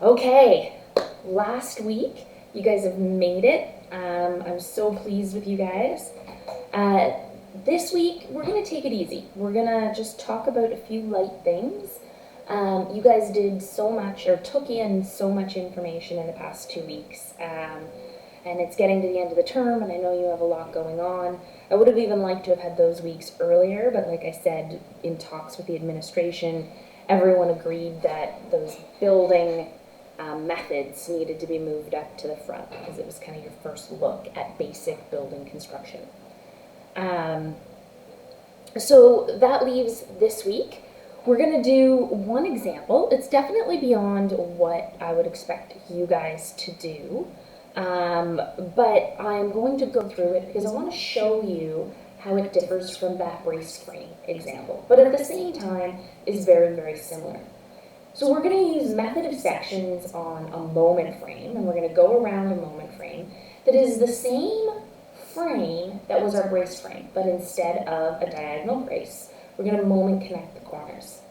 Okay, last week you guys have made it. I'm so pleased with you guys. This week we're going to take it easy. We're going to just talk about a few light things. You guys did so much, or took in so much information in the past 2 weeks. And it's getting to the end of the term, and I know you have a lot going on. I would have even liked to have had those weeks earlier, but like I said, in talks with the administration, everyone agreed that those building methods needed to be moved up to the front because it was kind of your first look at basic building construction. So that leaves this week. We're going to do one example. It's definitely beyond what I would expect you guys to do, but I'm going to go through it because I want to show you how it differs from that brace frame example, but at the same time is very, very similar. So we're going to use method of sections on a moment frame, and we're going to go around a moment frame that is the same frame that was our brace frame, but instead of a diagonal brace, we're going to moment connect the corners.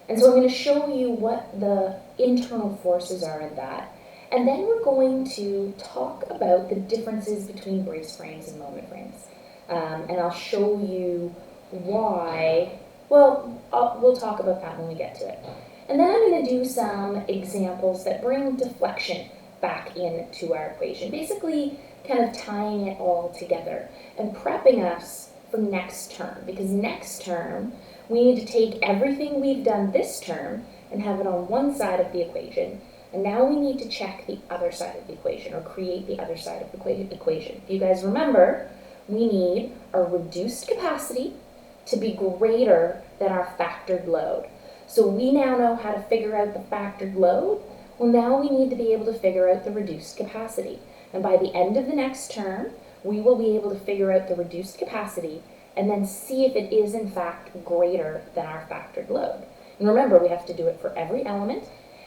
And so I'm going to show you what the internal forces are in that. And then we're going to talk about the differences between brace frames and moment frames. And I'll show you why. Well, we'll talk about that when we get to it. And then I'm going to do some examples that bring deflection back into our equation, basically kind of tying it all together and prepping us for next term, because next term we need to take everything we've done this term and have it on one side of the equation, and now we need to check the other side of the equation, or create the other side of the equation. If you guys remember, we need our reduced capacity to be greater than our factored load. So we now know how to figure out the factored load. Well, now we need to be able to figure out the reduced capacity. And by the end of the next term, we will be able to figure out the reduced capacity and then see if it is in fact greater than our factored load. And remember, we have to do it for every element.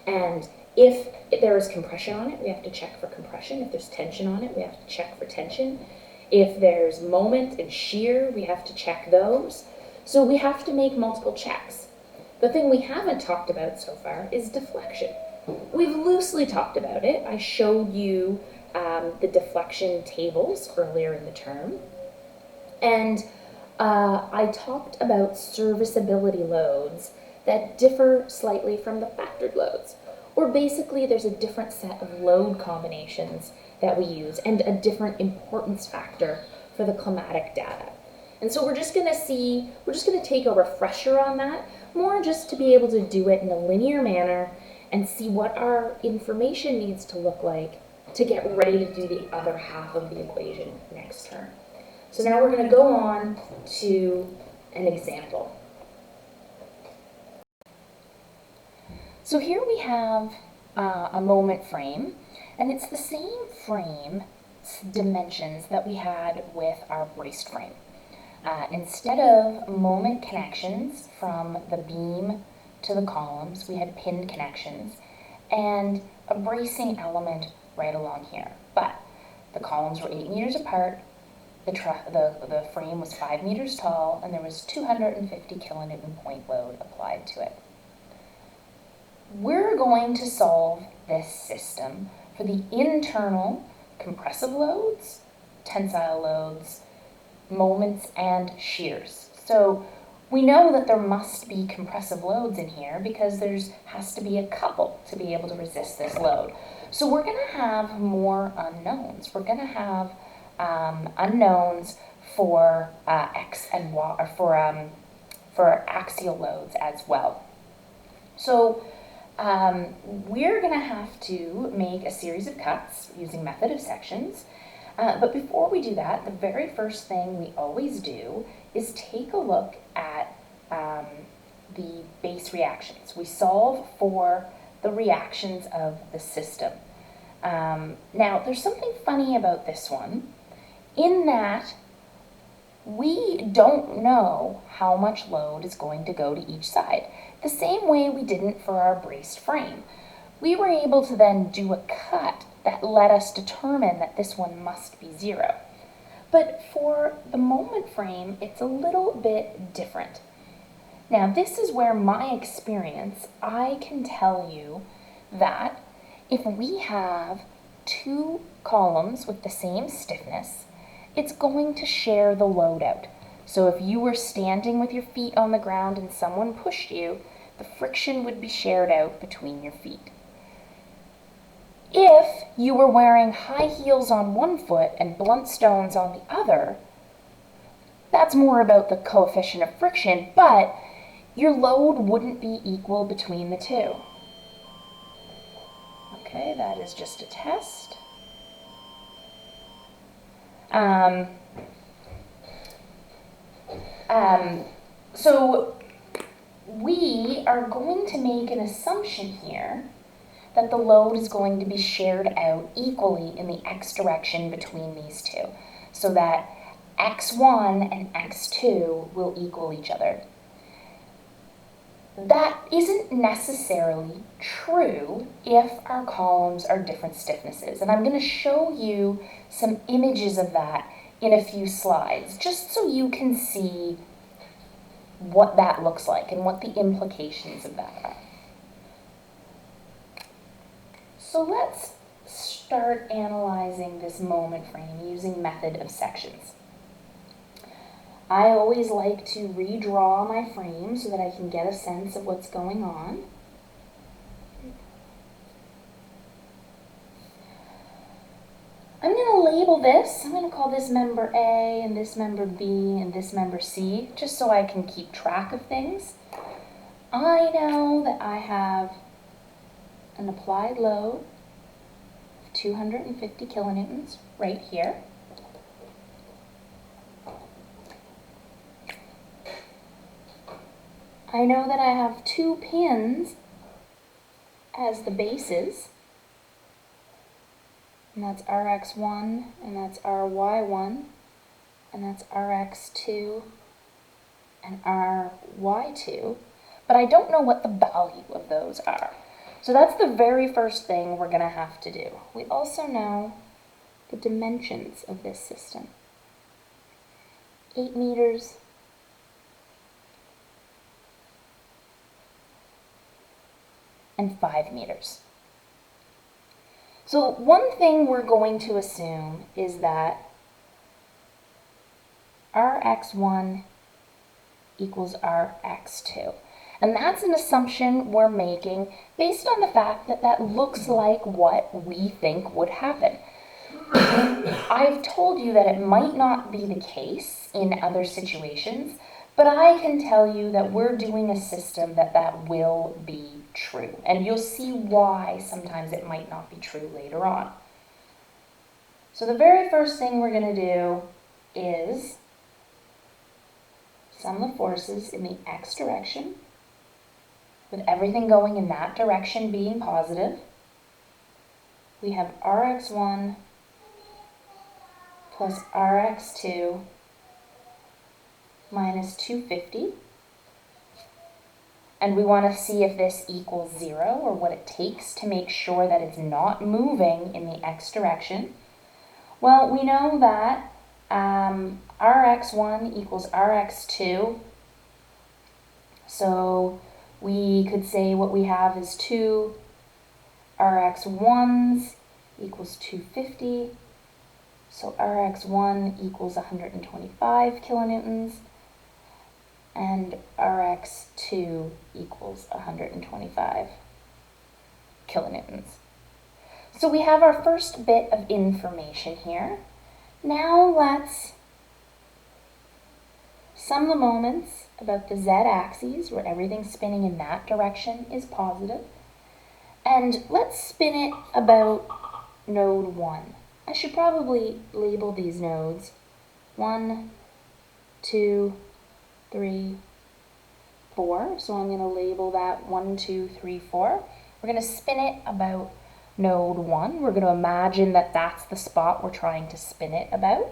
And if there is compression on it, we have to check for compression. If there's tension on it, we have to check for tension. If there's moment and shear, we have to check those. So we have to make multiple checks. The thing we haven't talked about so far is deflection. We've loosely talked about it. I showed you the deflection tables earlier in the term. And I talked about serviceability loads that differ slightly from the factored loads. Or basically there's a different set of load combinations that we use and a different importance factor for the climatic data. And so we're just going to take a refresher on that, more just to be able to do it in a linear manner and see what our information needs to look like to get ready to do the other half of the equation next term. So now we're going to go on to an example. So here we have a moment frame, and it's the same frame dimensions that we had with our braced frame. Instead of moment connections from the beam to the columns, we had pinned connections and a bracing element right along here. But the columns were 8 meters apart, the frame was 5 meters tall, and there was 250 kilonewton point load applied to it. We're going to solve this system for the internal compressive loads, tensile loads, moments, and shears. So we know that there must be compressive loads in here because there has to be a couple to be able to resist this load. So we're going to have more unknowns. We're going to have unknowns for X and Y, or for axial loads as well. So we're going to have to make a series of cuts using method of sections. But before we do that, the very first thing we always do is take a look at the base reactions. We solve for the reactions of the system. Now, there's something funny about this one, in that we don't know how much load is going to go to each side, the same way we didn't for our braced frame. We were able to then do a cut that let us determine that this one must be 0. But for the moment frame, it's a little bit different. Now, this is where my experience, I can tell you that if we have two columns with the same stiffness, it's going to share the load out. So if you were standing with your feet on the ground and someone pushed you, the friction would be shared out between your feet. If you were wearing high heels on one foot and blunt stones on the other, that's more about the coefficient of friction, but your load wouldn't be equal between the two. Okay, that is just a test. So we are going to make an assumption here that the load is going to be shared out equally in the x direction between these two, so that x1 and x2 will equal each other. That isn't necessarily true if our columns are different stiffnesses, and I'm going to show you some images of that in a few slides, just so you can see what that looks like and what the implications of that are. So let's start analyzing this moment frame using method of sections. I always like to redraw my frame so that I can get a sense of what's going on. I'm going to label this. I'm going to call this member A and this member B and this member C, just so I can keep track of things. I know that I have an applied load of 250 kilonewtons right here. I know that I have two pins as the bases, and that's Rx1, and that's Ry1, and that's Rx2, and Ry2, but I don't know what the value of those are. So that's the very first thing we're going to have to do. We also know the dimensions of this system. 8 meters, and 5 meters. So one thing we're going to assume is that Rx1 equals Rx2. And that's an assumption we're making based on the fact that that looks like what we think would happen. I've told you that it might not be the case in other situations, but I can tell you that we're doing a system that will be true. And you'll see why sometimes it might not be true later on. So the very first thing we're going to do is sum the forces in the x direction, with everything going in that direction being positive. We have Rx1 plus Rx2 minus 250. And we want to see if this equals 0, or what it takes to make sure that it's not moving in the x direction. Well, we know that Rx1 equals Rx2. So we could say what we have is 2 Rx1s equals 250. So Rx1 equals 125 kilonewtons. And Rx2 equals 125 kilonewtons. So we have our first bit of information here. Now let's sum the moments about the z-axis, where everything's spinning in that direction is positive. And let's spin it about node 1. I should probably label these nodes 1, 2, 3, 4. So I'm going to label that 1, 2, 3, 4. We're going to spin it about node 1. We're going to imagine that that's the spot we're trying to spin it about.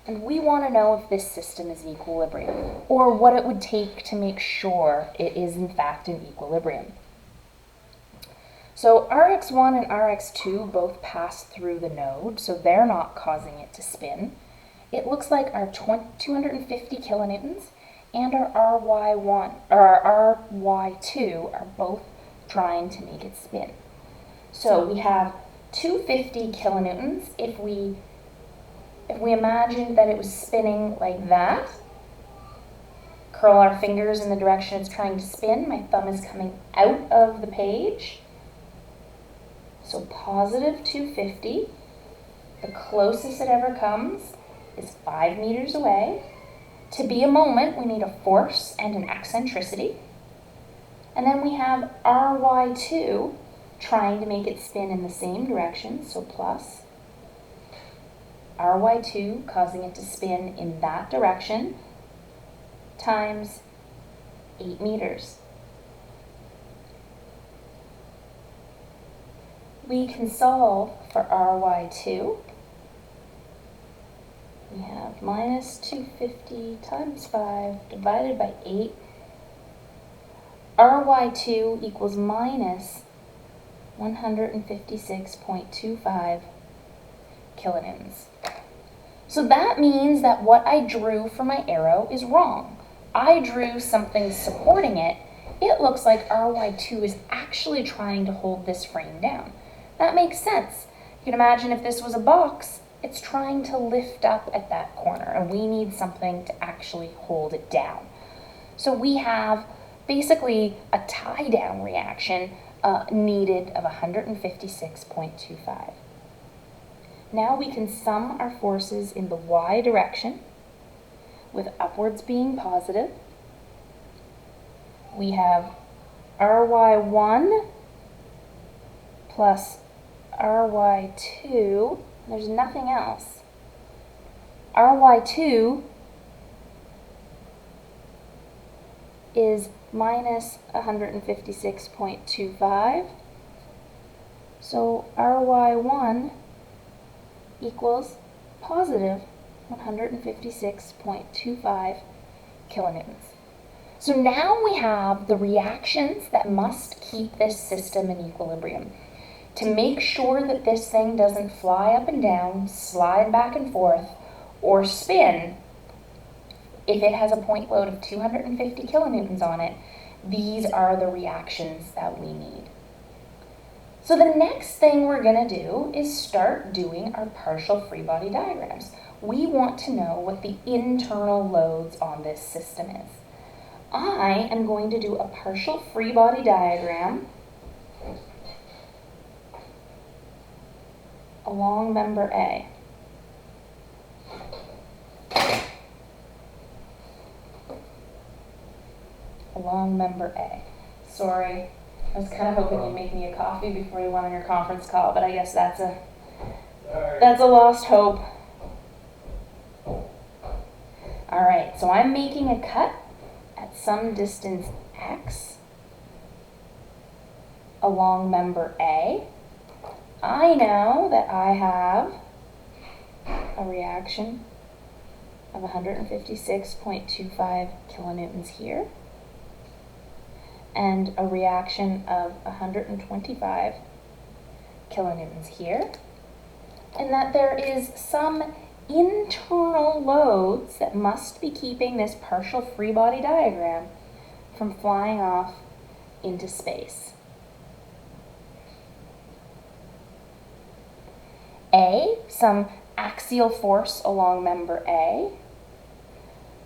And we want to know if this system is in equilibrium, or what it would take to make sure it is in fact in equilibrium. So Rx1 and Rx2 both pass through the node, so they're not causing it to spin. It looks like our 250 kilonewtons and our Ry1 or our Ry2 are both trying to make it spin. So we have 250 kilonewtons. If we imagined that it was spinning like that, curl our fingers in the direction it's trying to spin. My thumb is coming out of the page. So positive 250. The closest it ever comes is 5 meters away. To be a moment, we need a force and an eccentricity. And then we have Ry2 trying to make it spin in the same direction, so plus. Ry2 causing it to spin in that direction times 8 meters. We can solve for Ry2. We have minus 250 times 5 divided by 8. Ry2 equals minus 156.25 kilonewtons. So that means that what I drew for my arrow is wrong. I drew something supporting it. It looks like Ry2 is actually trying to hold this frame down. That makes sense. You can imagine if this was a box, it's trying to lift up at that corner, and we need something to actually hold it down. So we have basically a tie-down reaction needed of 156.25. Now we can sum our forces in the y direction, with upwards being positive. We have Ry1 plus Ry2. There's nothing else. Ry2 is minus 156.25. So Ry1 equals positive 156.25 kilonewtons. So now we have the reactions that must keep this system in equilibrium. To make sure that this thing doesn't fly up and down, slide back and forth, or spin, if it has a point load of 250 kilonewtons on it, these are the reactions that we need. So the next thing we're going to do is start doing our partial free body diagrams. We want to know what the internal loads on this system is. I am going to do a partial free body diagram along member A. Along member A. Sorry, I was kind of hoping you'd make me a coffee before you went on your conference call, but I guess that's a lost hope. Alright, so I'm making a cut at some distance x along member A. I know that I have a reaction of 156.25 kilonewtons here, and a reaction of 125 kilonewtons here, and that there is some internal loads that must be keeping this partial free body diagram from flying off into space. A, some axial force along member A,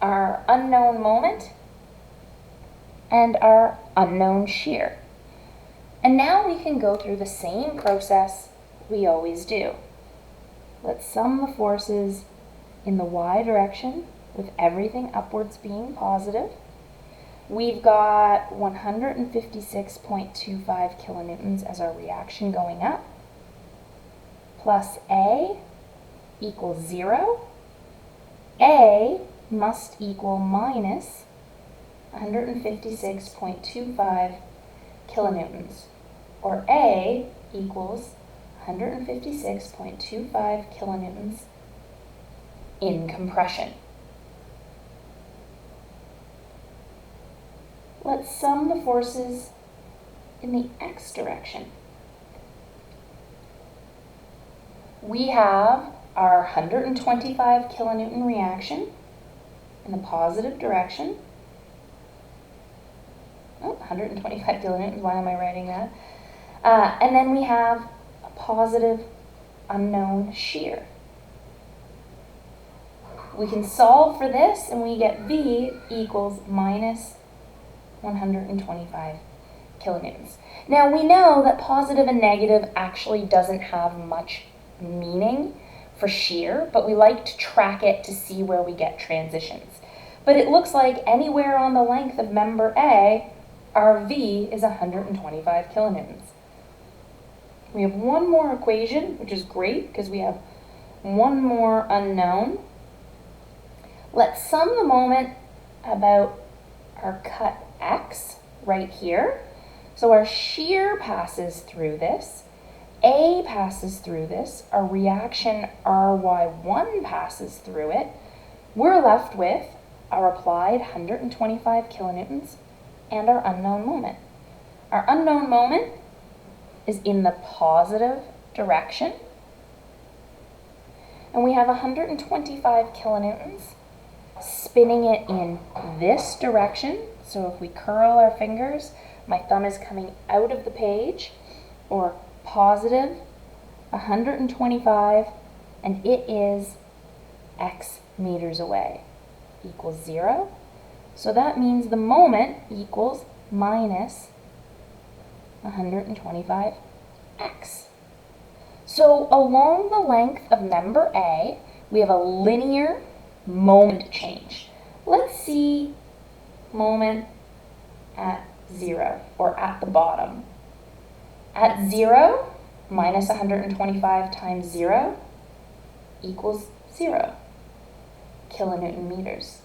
our unknown moment, and our unknown shear. And now we can go through the same process we always do. Let's sum the forces in the y direction with everything upwards being positive. We've got 156.25 kilonewtons as our reaction going up, plus A equals 0. A must equal minus 156.25 kilonewtons, or A equals 156.25 kilonewtons in compression. Let's sum the forces in the x direction. We have our 125 kilonewton reaction in the positive direction. Oh, 125 kilonewtons, why am I writing that? And then we have a positive unknown shear. We can solve for this and we get V equals minus 125 kilonewtons. Now we know that positive and negative actually doesn't have much meaning for shear, but we like to track it to see where we get transitions. But it looks like anywhere on the length of member A, our V is 125 kilonewtons. We have one more equation, which is great because we have one more unknown. Let's sum the moment about our cut X right here. So our shear passes through this, A passes through this, our reaction RY1 passes through it. We're left with our applied 125 kilonewtons and our unknown moment. Our unknown moment is in the positive direction, and we have 125 kilonewtons spinning it in this direction. So if we curl our fingers, my thumb is coming out of the page, or positive 125, and it is X meters away, equals 0. So that means the moment equals minus 125x. So along the length of member A, we have a linear moment change. Let's see moment at 0, or at the bottom. At 0, minus 125 times 0 equals 0 kilonewton meters.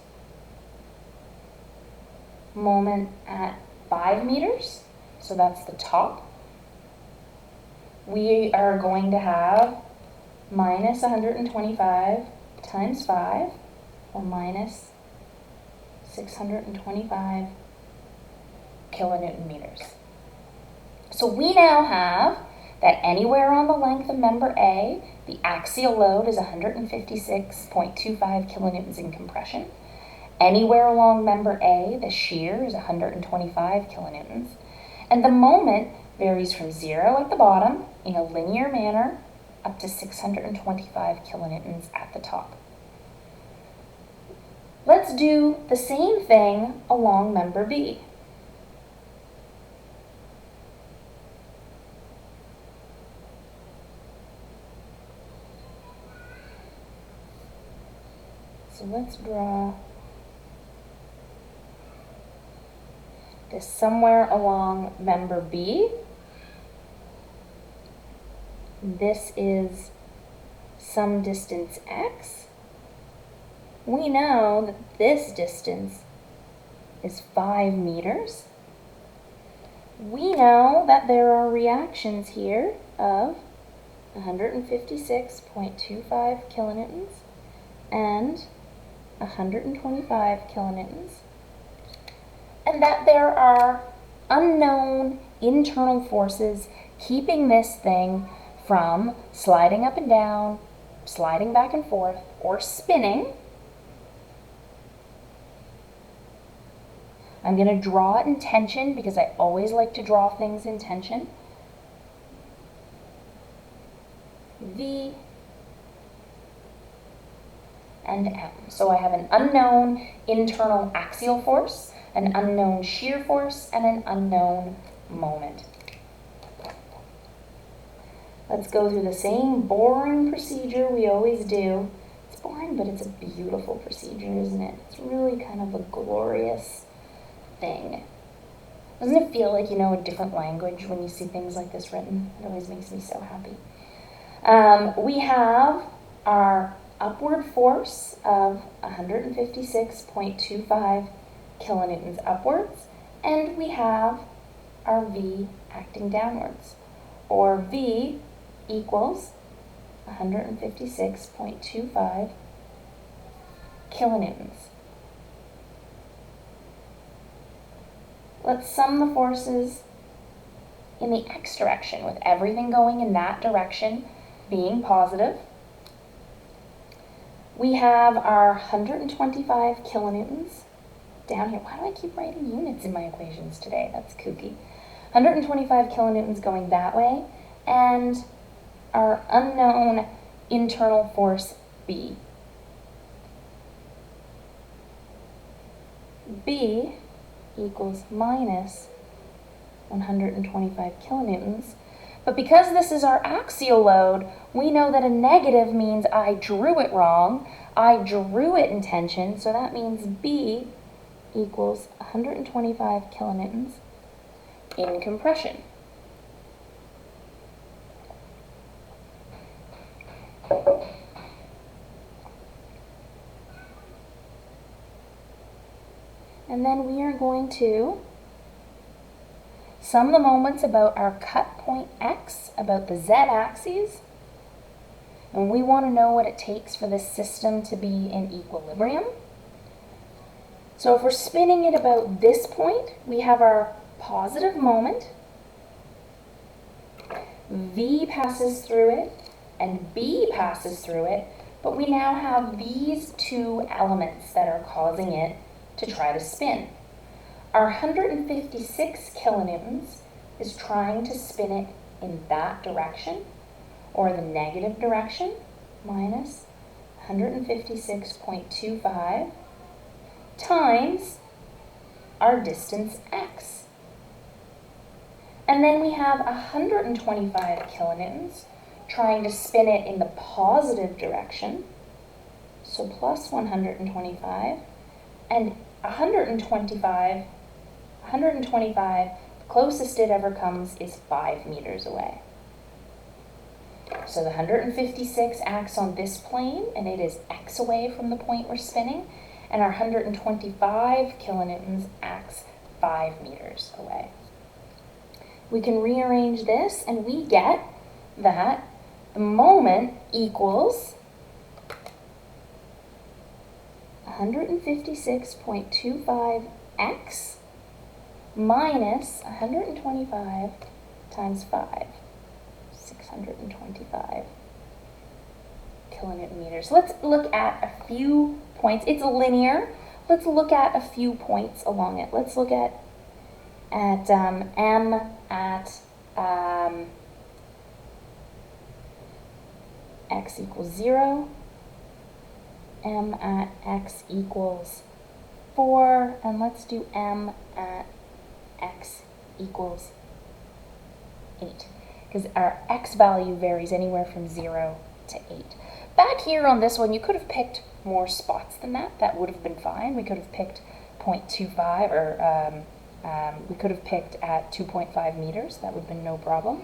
Moment at 5 meters, so that's the top, we are going to have minus 125 times 5, or minus 625 kilonewton meters. So we now have that anywhere on the length of member A, the axial load is 156.25 kilonewtons in compression. Anywhere along member A, the shear is 125 kilonewtons. And the moment varies from 0 at the bottom in a linear manner up to 625 kilonewtons at the top. Let's do the same thing along member B. So let's draw this somewhere along member B. This is some distance x. We know that this distance is 5 meters. We know that there are reactions here of 156.25 kilonewtons and 125 kilonewtons, and that there are unknown internal forces keeping this thing from sliding up and down, sliding back and forth, or spinning. I'm going to draw it in tension because I always like to draw things in tension. V and M. So I have an unknown internal axial force, an unknown shear force, and an unknown moment. Let's go through the same boring procedure we always do. It's boring, but it's a beautiful procedure, isn't it? It's really kind of a glorious thing. Doesn't it feel like you know a different language when you see things like this written? It always makes me so happy. We have our upward force of 156.25 kilonewtons upwards, and we have our V acting downwards, or V equals 156.25 kilonewtons. Let's sum the forces in the x direction, with everything going in that direction being positive. We have our 125 kilonewtons down here. Why do I keep writing units in my equations today? That's kooky. 125 kilonewtons going that way, and our unknown internal force B. B equals minus 125 kilonewtons. But because this is our axial load, we know that a negative means I drew it wrong. I drew it in tension, so that means B equals 125 kilonewtons in compression. And then we are going to sum the moments about our cut point X, about the z-axis, and we want to know what it takes for this system to be in equilibrium. So if we're spinning it about this point, we have our positive moment, V passes through it, and B passes through it, but we now have these two elements that are causing it to try to spin. Our 156 kilonewtons is trying to spin it in that direction, or the negative direction, minus 156.25 times our distance x. And then we have 125 kilonewtons trying to spin it in the positive direction, so plus 125, and 125, the closest it ever comes is 5 meters away. So the 156 acts on this plane, and it is x away from the point we're spinning, and our 125 kilonewtons acts 5 meters away. We can rearrange this, and we get that the moment equals 156.25x minus 125 times 5, 625 kilonewton meters. Let's look at a few points. It's linear. Let's look at a few points along it. Let's look at M at x equals 0, M at x equals 4, and let's do M at x equals 8, because our x value varies anywhere from 0 to 8. Back here on this one, you could have picked more spots than that. That would have been fine. We could have picked 0.25, or we could have picked at 2.5 meters. That would have been no problem.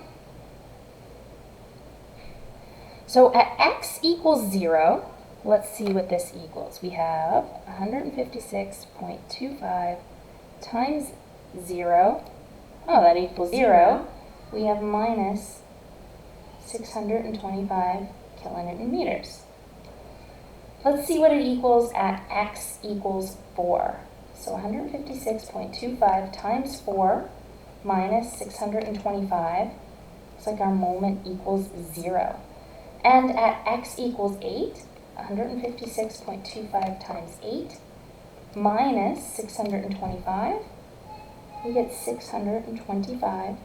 So at x equals 0, let's see what this equals. We have 156.25 times 0. Oh, that equals 0. We have minus 625 kilonewton meters. Let's see what it equals at x equals 4. So 156.25 times 4 minus 625. Looks like our moment equals 0. And at x equals 8, 156.25 times 8 minus 625, we get 625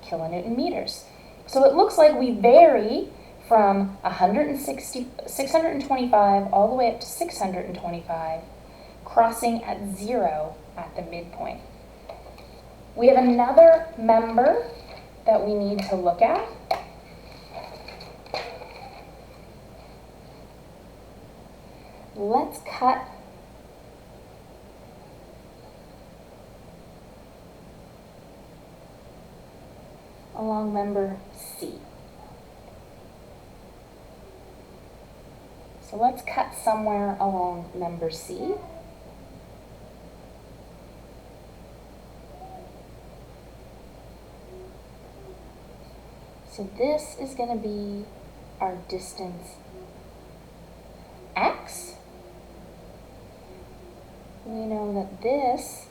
kilonewton meters. So it looks like we vary from 625 all the way up to 625, crossing at 0 at the midpoint. We have another member that we need to look at. Let's cut along member C. So let's cut somewhere along member C. So this is going to be our distance x. We know that this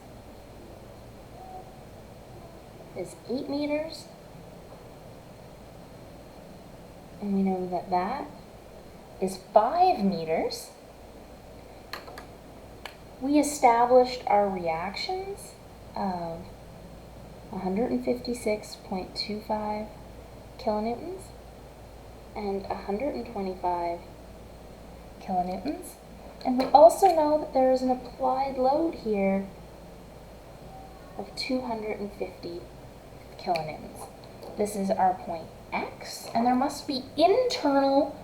is 8 meters, and we know that that is 5 meters. We established our reactions of 156.25 kilonewtons and 125 kilonewtons. And we also know that there is an applied load here of 250 kilonewtons. This is our point X, and there must be internal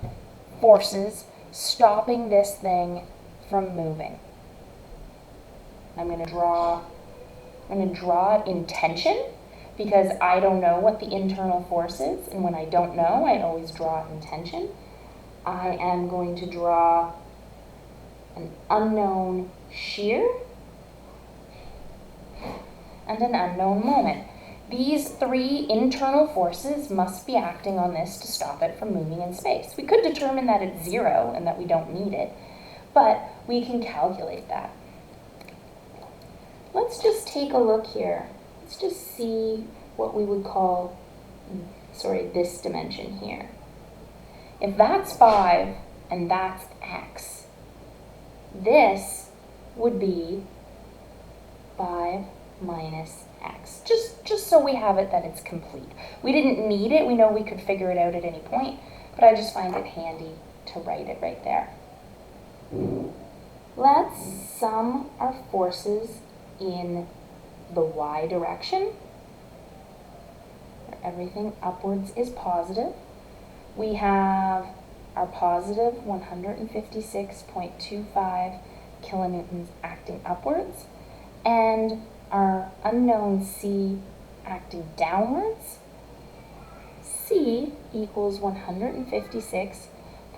forces stopping this thing from moving. I'm going to draw it in tension because I don't know what the internal force is, and when I don't know, I always draw it in tension. I am going to draw an unknown shear and an unknown moment. These three internal forces must be acting on this to stop it from moving in space. We could determine that it's zero and that we don't need it, but we can calculate that. Let's just take a look here. Let's just see what we would call, this dimension here. If that's 5 and that's X, this would be 5 minus X, just so we have it that it's complete. We didn't need it, we know we could figure it out at any point, but I just find it handy to write it right there. Let's sum our forces in the Y direction, where everything upwards is positive. We have our positive 156.25 kilonewtons acting upwards, and our unknown C acting downwards. C equals 156.25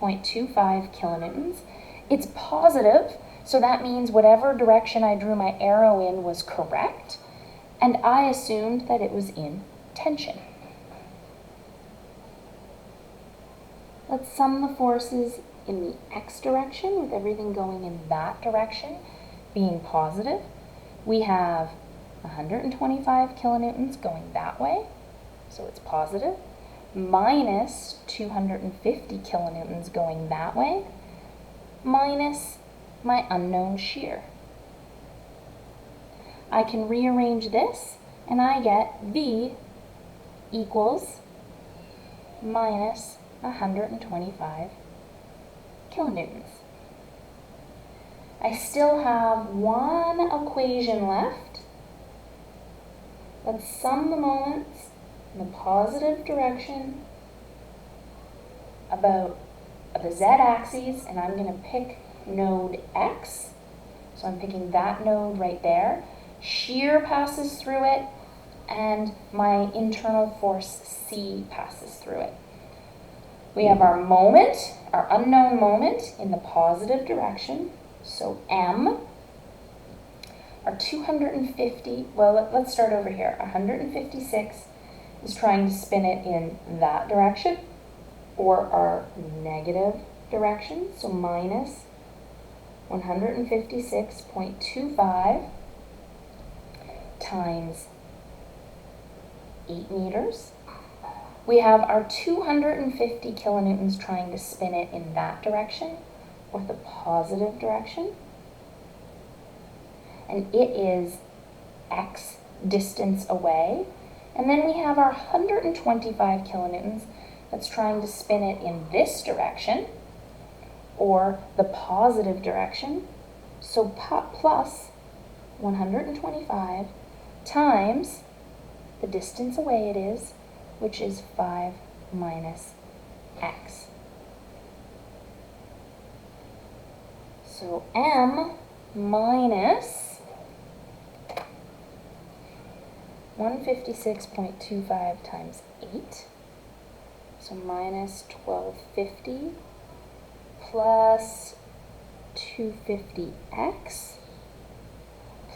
kilonewtons. It's positive, so that means whatever direction I drew my arrow in was correct, and I assumed that it was in tension. Let's sum the forces in the X direction with everything going in that direction being positive. We have 125 kilonewtons going that way, so it's positive, minus 250 kilonewtons going that way, minus my unknown shear. I can rearrange this, and I get V equals minus 125 kilonewtons. I still have one equation left. Let's sum the moments in the positive direction about the z-axis, and I'm going to pick node X. So I'm picking that node right there. Shear passes through it, and my internal force C passes through it. We have our moment, our unknown moment in the positive direction, so M. Our 250, well, let's start over here. 156 is trying to spin it in that direction, or our negative direction, so minus 156.25 times 8 meters. We have our 250 kilonewtons trying to spin it in that direction, or the positive direction. And it is X distance away. And then we have our 125 kilonewtons that's trying to spin it in this direction, or the positive direction. So plus 125 times the distance away it is, which is 5 minus X. So M minus 156.25 times 8, so minus 1250 plus 250x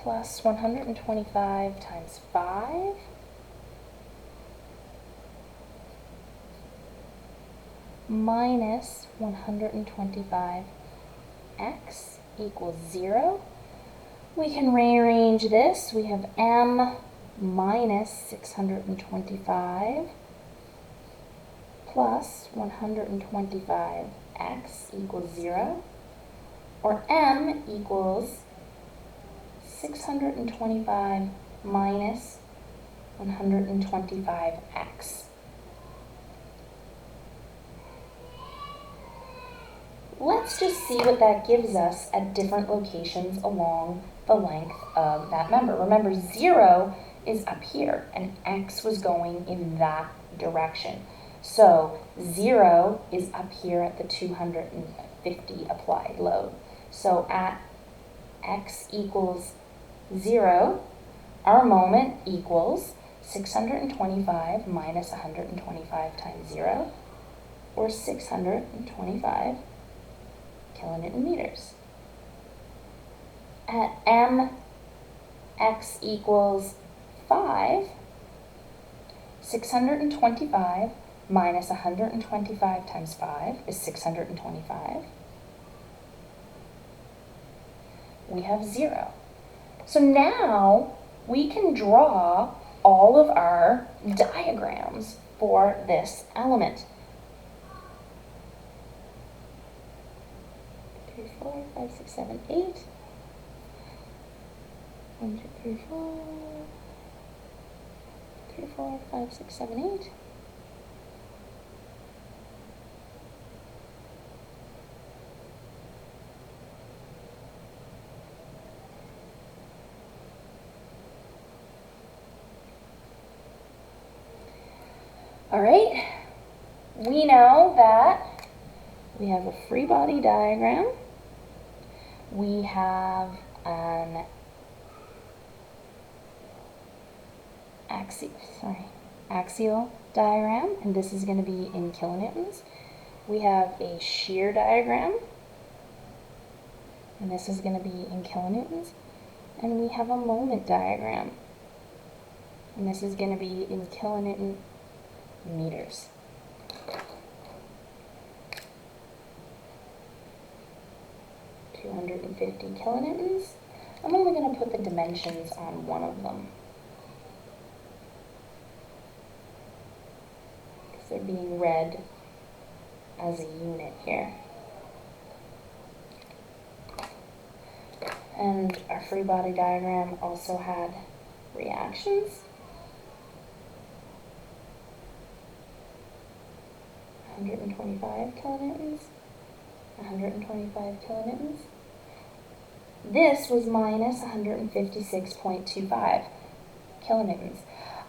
plus 125 times 5 minus 125x equals 0. We can rearrange this. We have m minus 625 plus 125x equals 0, or m equals 625 minus 125x. Let's just see what that gives us at different locations along the length of that member. Remember, 0 is up here, and x was going in that direction. So 0 is up here at the 250 applied load. So at x equals 0, our moment equals 625 minus 125 times 0, or 625 kilonewton meters. At m, x equals 5, 625 minus 125 times 5 is 625. We have 0. So now we can draw all of our diagrams for this element. 3, 4, 5, 6, 7, 8. 1, 2, 3, 4. 3, 4, 5, 6, 7, 8. All right, we know that we have a free body diagram. We have an axial diagram, and this is going to be in kilonewtons. We have a shear diagram, and this is going to be in kilonewtons. And we have a moment diagram, and this is going to be in kilonewton meters. (250 kilonewtons). I'm only going to put the dimensions on one of them, because they're being read as a unit here. And our free body diagram also had reactions. 125 kilonewtons, 125 kilonewtons. This was minus 156.25 kilonewtons.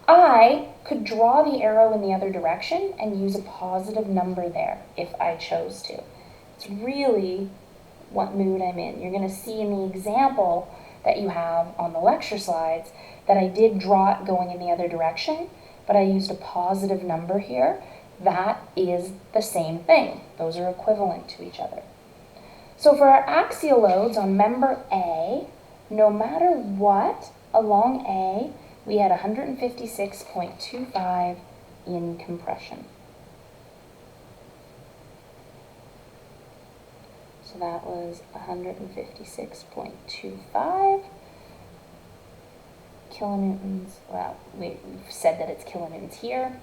I could draw the arrow in the other direction and use a positive number there if I chose to. It's really what mood I'm in. You're going to see in the example that you have on the lecture slides that I did draw it going in the other direction, but I used a positive number here. That is the same thing. Those are equivalent to each other. So for our axial loads on member A, no matter what, along A, we had 156.25 in compression. So that was 156.25 kilonewtons. Well, we've said that it's kilonewtons here.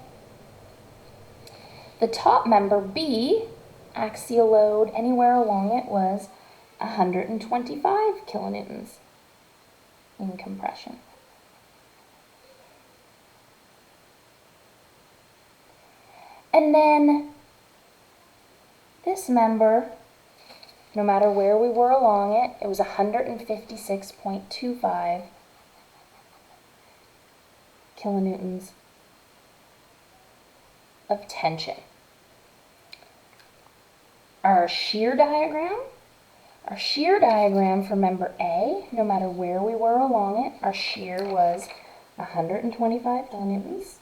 The top member, B, axial load anywhere along it was 125 kilonewtons in compression. And then this member, no matter where we were along it, it was 156.25 kilonewtons of tension. Our shear diagram for member A, no matter where we were along it, our shear was 125 kilonewtons.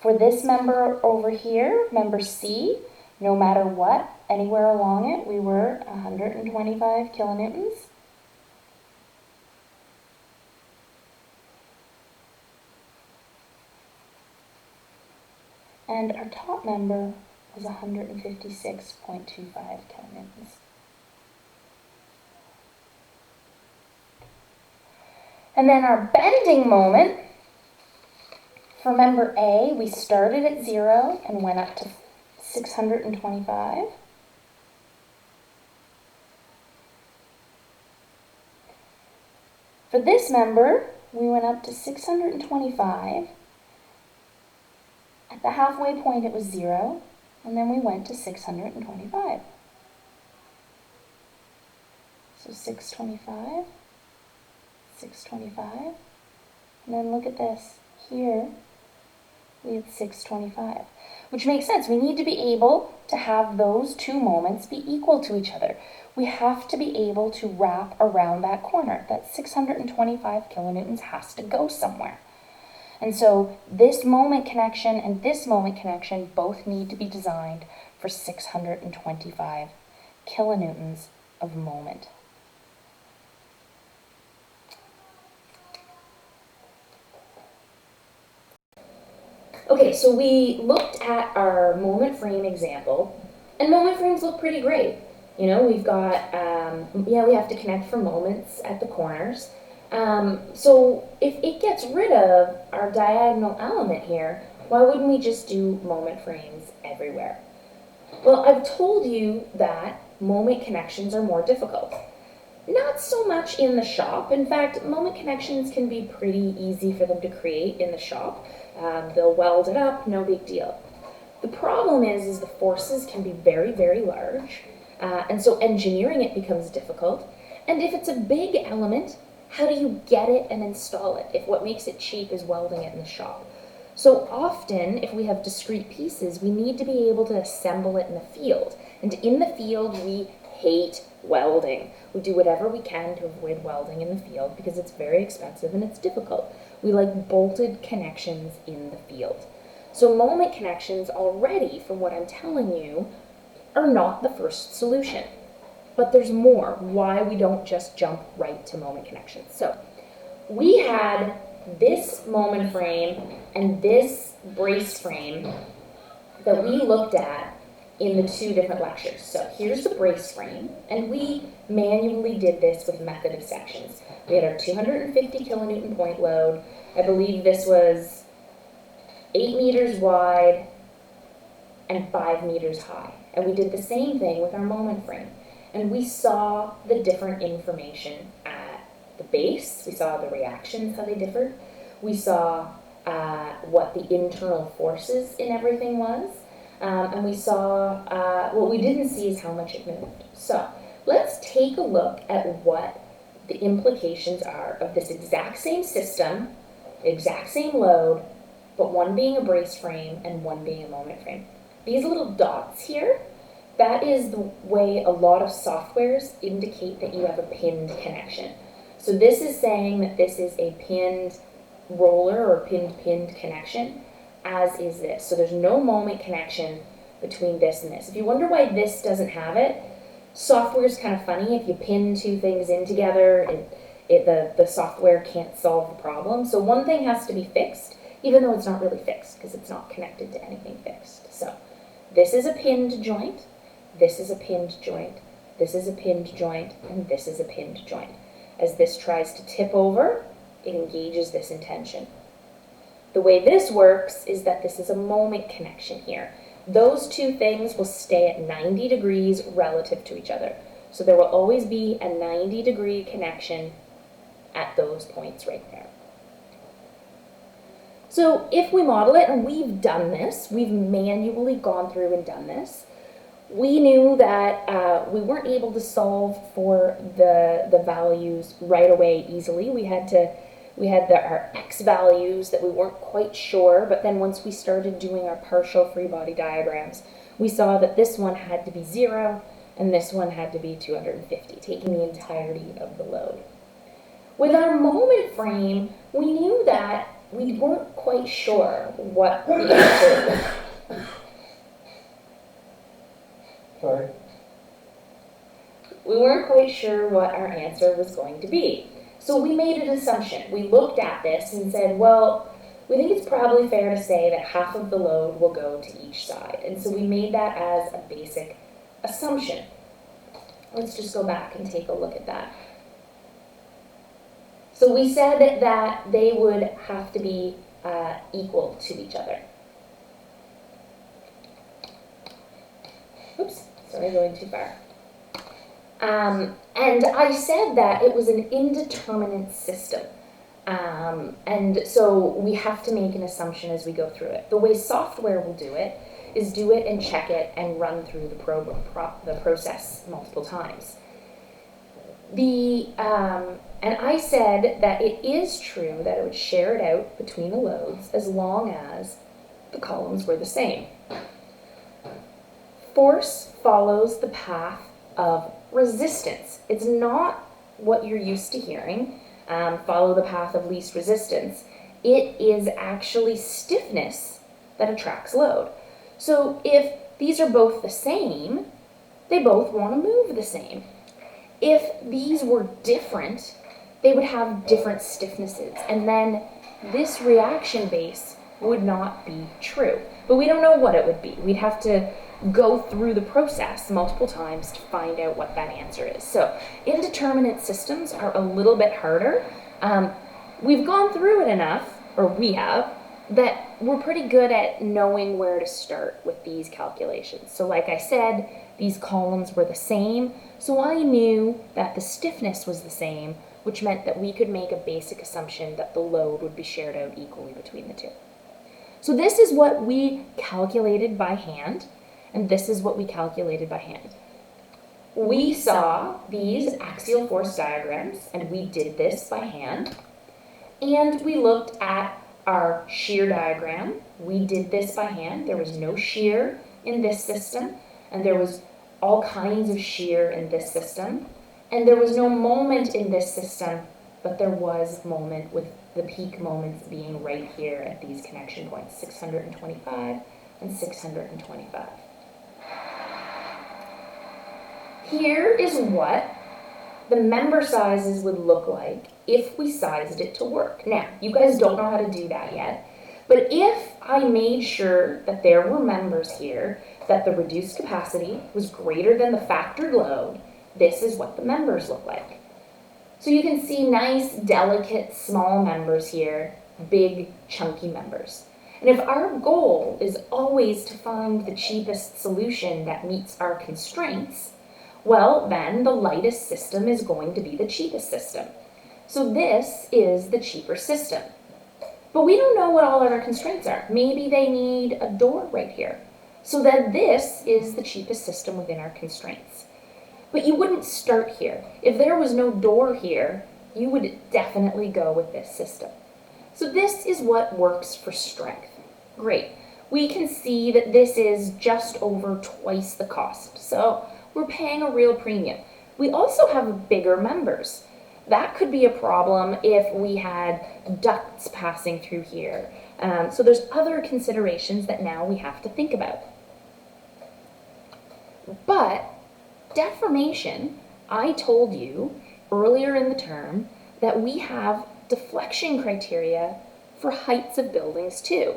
For this member over here, member C, no matter what, anywhere along it, we were 125 kilonewtons. And our top member was 156.25 kilonewtons. And then our bending moment, for member A, we started at 0 and went up to 625. For this member, we went up to 625. At the halfway point, it was 0, and then we went to 625. So 625, 625, and then look at this. Here, we had 625, which makes sense. We need to be able to have those two moments be equal to each other. We have to be able to wrap around that corner. That 625 kilonewtons has to go somewhere. And so this moment connection and this moment connection both need to be designed for 625 kilonewtons of moment. Okay, so we looked at our moment frame example, and moment frames look pretty great. You know, we've got, we have to connect for moments at the corners. So if it gets rid of our diagonal element here, why wouldn't we just do moment frames everywhere? Well, I've told you that moment connections are more difficult. Not so much in the shop. In fact, moment connections can be pretty easy for them to create in the shop. They'll weld it up, no big deal. The problem is the forces can be very, very large, and so engineering it becomes difficult. And if it's a big element, how do you get it and install it if what makes it cheap is welding it in the shop? So often, if we have discrete pieces, we need to be able to assemble it in the field. And in the field, we hate welding. We do whatever we can to avoid welding in the field because it's very expensive and it's difficult. We like bolted connections in the field. So moment connections already, from what I'm telling you, are not the first solution. But there's more why we don't just jump right to moment connections. So we had this moment frame and this brace frame that we looked at in the two different lectures. So here's the brace frame, and we manually did this with method of sections. We had our 250 kilonewton point load. I believe this was 8 meters wide and 5 meters high. And we did the same thing with our moment frame. And we saw the different information at the base. We saw the reactions, how they differed. We saw what the internal forces in everything was. And we saw, what we didn't see is how much it moved. So let's take a look at what the implications are of this exact same system, exact same load, but one being a brace frame and one being a moment frame. These little dots here, that is the way a lot of softwares indicate that you have a pinned connection. So this is saying that this is a pinned roller or pinned connection, as is this. So there's no moment connection between this and this. If you wonder why this doesn't have it, software is kind of funny. If you pin two things in together, the software can't solve the problem. So one thing has to be fixed, even though it's not really fixed because it's not connected to anything fixed. So this is a pinned joint, this is a pinned joint, this is a pinned joint, and this is a pinned joint. As this tries to tip over, it engages this in tension. The way this works is that this is a moment connection here. Those two things will stay at 90 degrees relative to each other. So there will always be a 90-degree connection at those points right there. So if we model it, and we've done this, we've manually gone through and done this, we knew that we weren't able to solve for the values right away easily. We had our x values that we weren't quite sure, but then once we started doing our partial free body diagrams, we saw that this one had to be 0 and this one had to be 250, taking the entirety of the load. With our moment frame, we knew that we weren't quite sure what the answer was. Sorry? We weren't quite sure what our answer was going to be. So we made an assumption. We looked at this and said, well, we think it's probably fair to say that half of the load will go to each side. And so we made that as a basic assumption. Let's just go back and take a look at that. So we said that they would have to be equal to each other. Oops, sorry, going too far. And I said that it was an indeterminate system. And so we have to make an assumption as we go through it. The way software will do it is do it and check it and run through the process multiple times. And I said that it is true that it would share it out between the loads as long as the columns were the same. Force follows the path of resistance. It's not what you're used to hearing, follow the path of least resistance. It is actually stiffness that attracts load. So if these are both the same, they both want to move the same. If these were different, they would have different stiffnesses, and then this reaction base would not be true. But we don't know what it would be. We'd have to go through the process multiple times to find out what that answer is. So indeterminate systems are a little bit harder. We've gone through it enough, or we have, that we're pretty good at knowing where to start with these calculations. So like I said, these columns were the same, so I knew that the stiffness was the same, which meant that we could make a basic assumption that the load would be shared out equally between the two. So this is what we calculated by hand, and this is what we calculated by hand. We saw these axial force diagrams, and we did this by hand, and we looked at our shear diagram. We did this by hand. There was no shear in this system, and there was all kinds of shear in this system, and there was no moment in this system, but there was moment, with the peak moments being right here at these connection points, 625 and 625. Here is what the member sizes would look like if we sized it to work. Now, you guys don't know how to do that yet, but if I made sure that there were members here, that the reduced capacity was greater than the factored load, this is what the members look like. So you can see nice, delicate, small members here, big, chunky members. And if our goal is always to find the cheapest solution that meets our constraints, well, then the lightest system is going to be the cheapest system. So this is the cheaper system. But we don't know what all of our constraints are. Maybe they need a door right here. So that this is the cheapest system within our constraints. But you wouldn't start here. If there was no door here, you would definitely go with this system. So this is what works for strength. Great. We can see that this is just over twice the cost. So we're paying a real premium. We also have bigger members. That could be a problem if we had ducts passing through here. So there's other considerations that now we have to think about. But deformation, I told you earlier in the term that we have deflection criteria for heights of buildings too.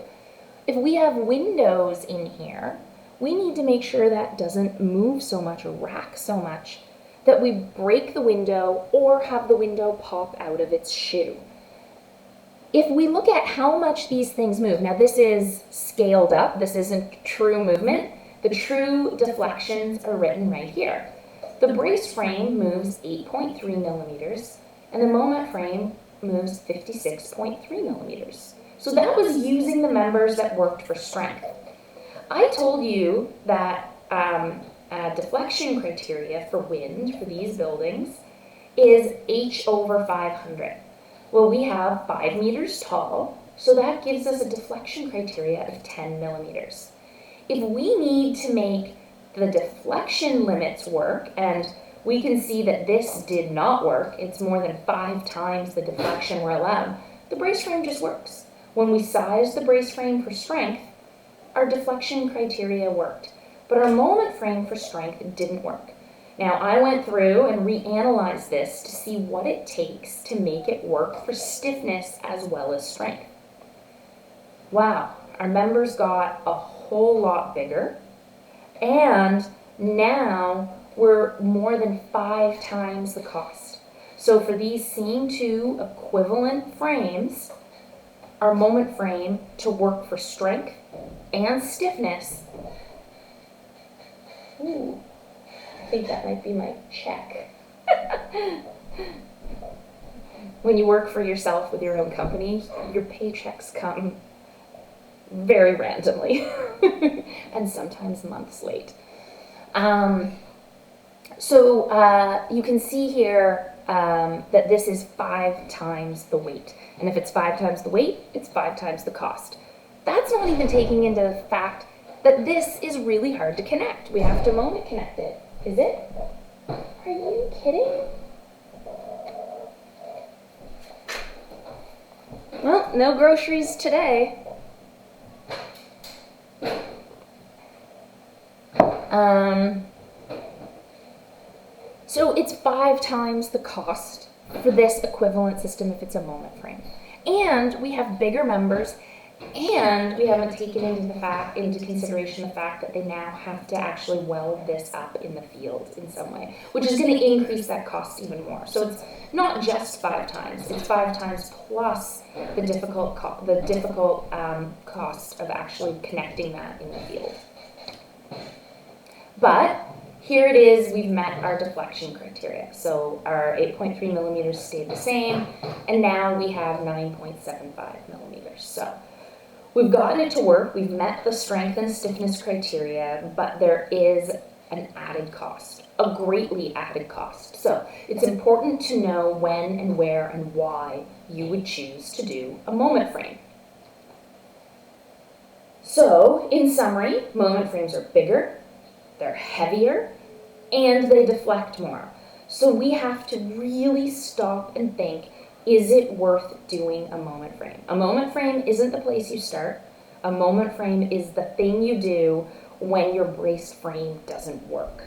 If we have windows in here, we need to make sure that doesn't move so much or rack so much that we break the window or have the window pop out of its shoe. If we look at how much these things move, now this is scaled up, this isn't true movement. The true deflections are written right here. The brace frame moves 8.3 millimeters, and the moment frame moves 56.3 millimeters. So that was using the members that worked for strength. I told you that deflection criteria for wind for these buildings is H over 500. Well, we have 5 meters tall, so that gives us a deflection criteria of 10 millimeters. If we need to make the deflection limits work, and we can see that this did not work, it's more than 5 times the deflection we're allowed, the brace frame just works. When we sized the brace frame for strength, our deflection criteria worked, but our moment frame for strength didn't work. Now, I went through and reanalyzed this to see what it takes to make it work for stiffness as well as strength. Wow, our members got a whole lot bigger, and now we're more than 5 times the cost. So for these same 2 equivalent frames, our moment frame to work for strength and stiffness, think that might be my check. When you work for yourself with your own company, your paychecks come very randomly and sometimes months late. So you can see here that this is 5 times the weight. And if it's 5 times the weight, it's 5 times the cost. That's not even taking into the fact that this is really hard to connect. We have to moment connect it. Is it? Are you kidding? Well, no groceries today. So it's 5 times the cost for this equivalent system if it's a moment frame. And we have bigger members, and we haven't taken into consideration the fact that they now have to actually weld this up in the field in some way, which is going to increase that cost even more. So it's not just 5 times, it's 5 times plus the difficult cost of actually connecting that in the field. But here it is, we've met our deflection criteria. So our 8.3 millimeters stayed the same, and now we have 9.75 millimeters. So we've gotten it to work, we've met the strength and stiffness criteria, but there is an added cost, a greatly added cost. So it's important to know when and where and why you would choose to do a moment frame. So in summary, moment frames are bigger, they're heavier, and they deflect more. So we have to really stop and think, is it worth doing a moment frame? A moment frame isn't the place you start. A moment frame is the thing you do when your braced frame doesn't work.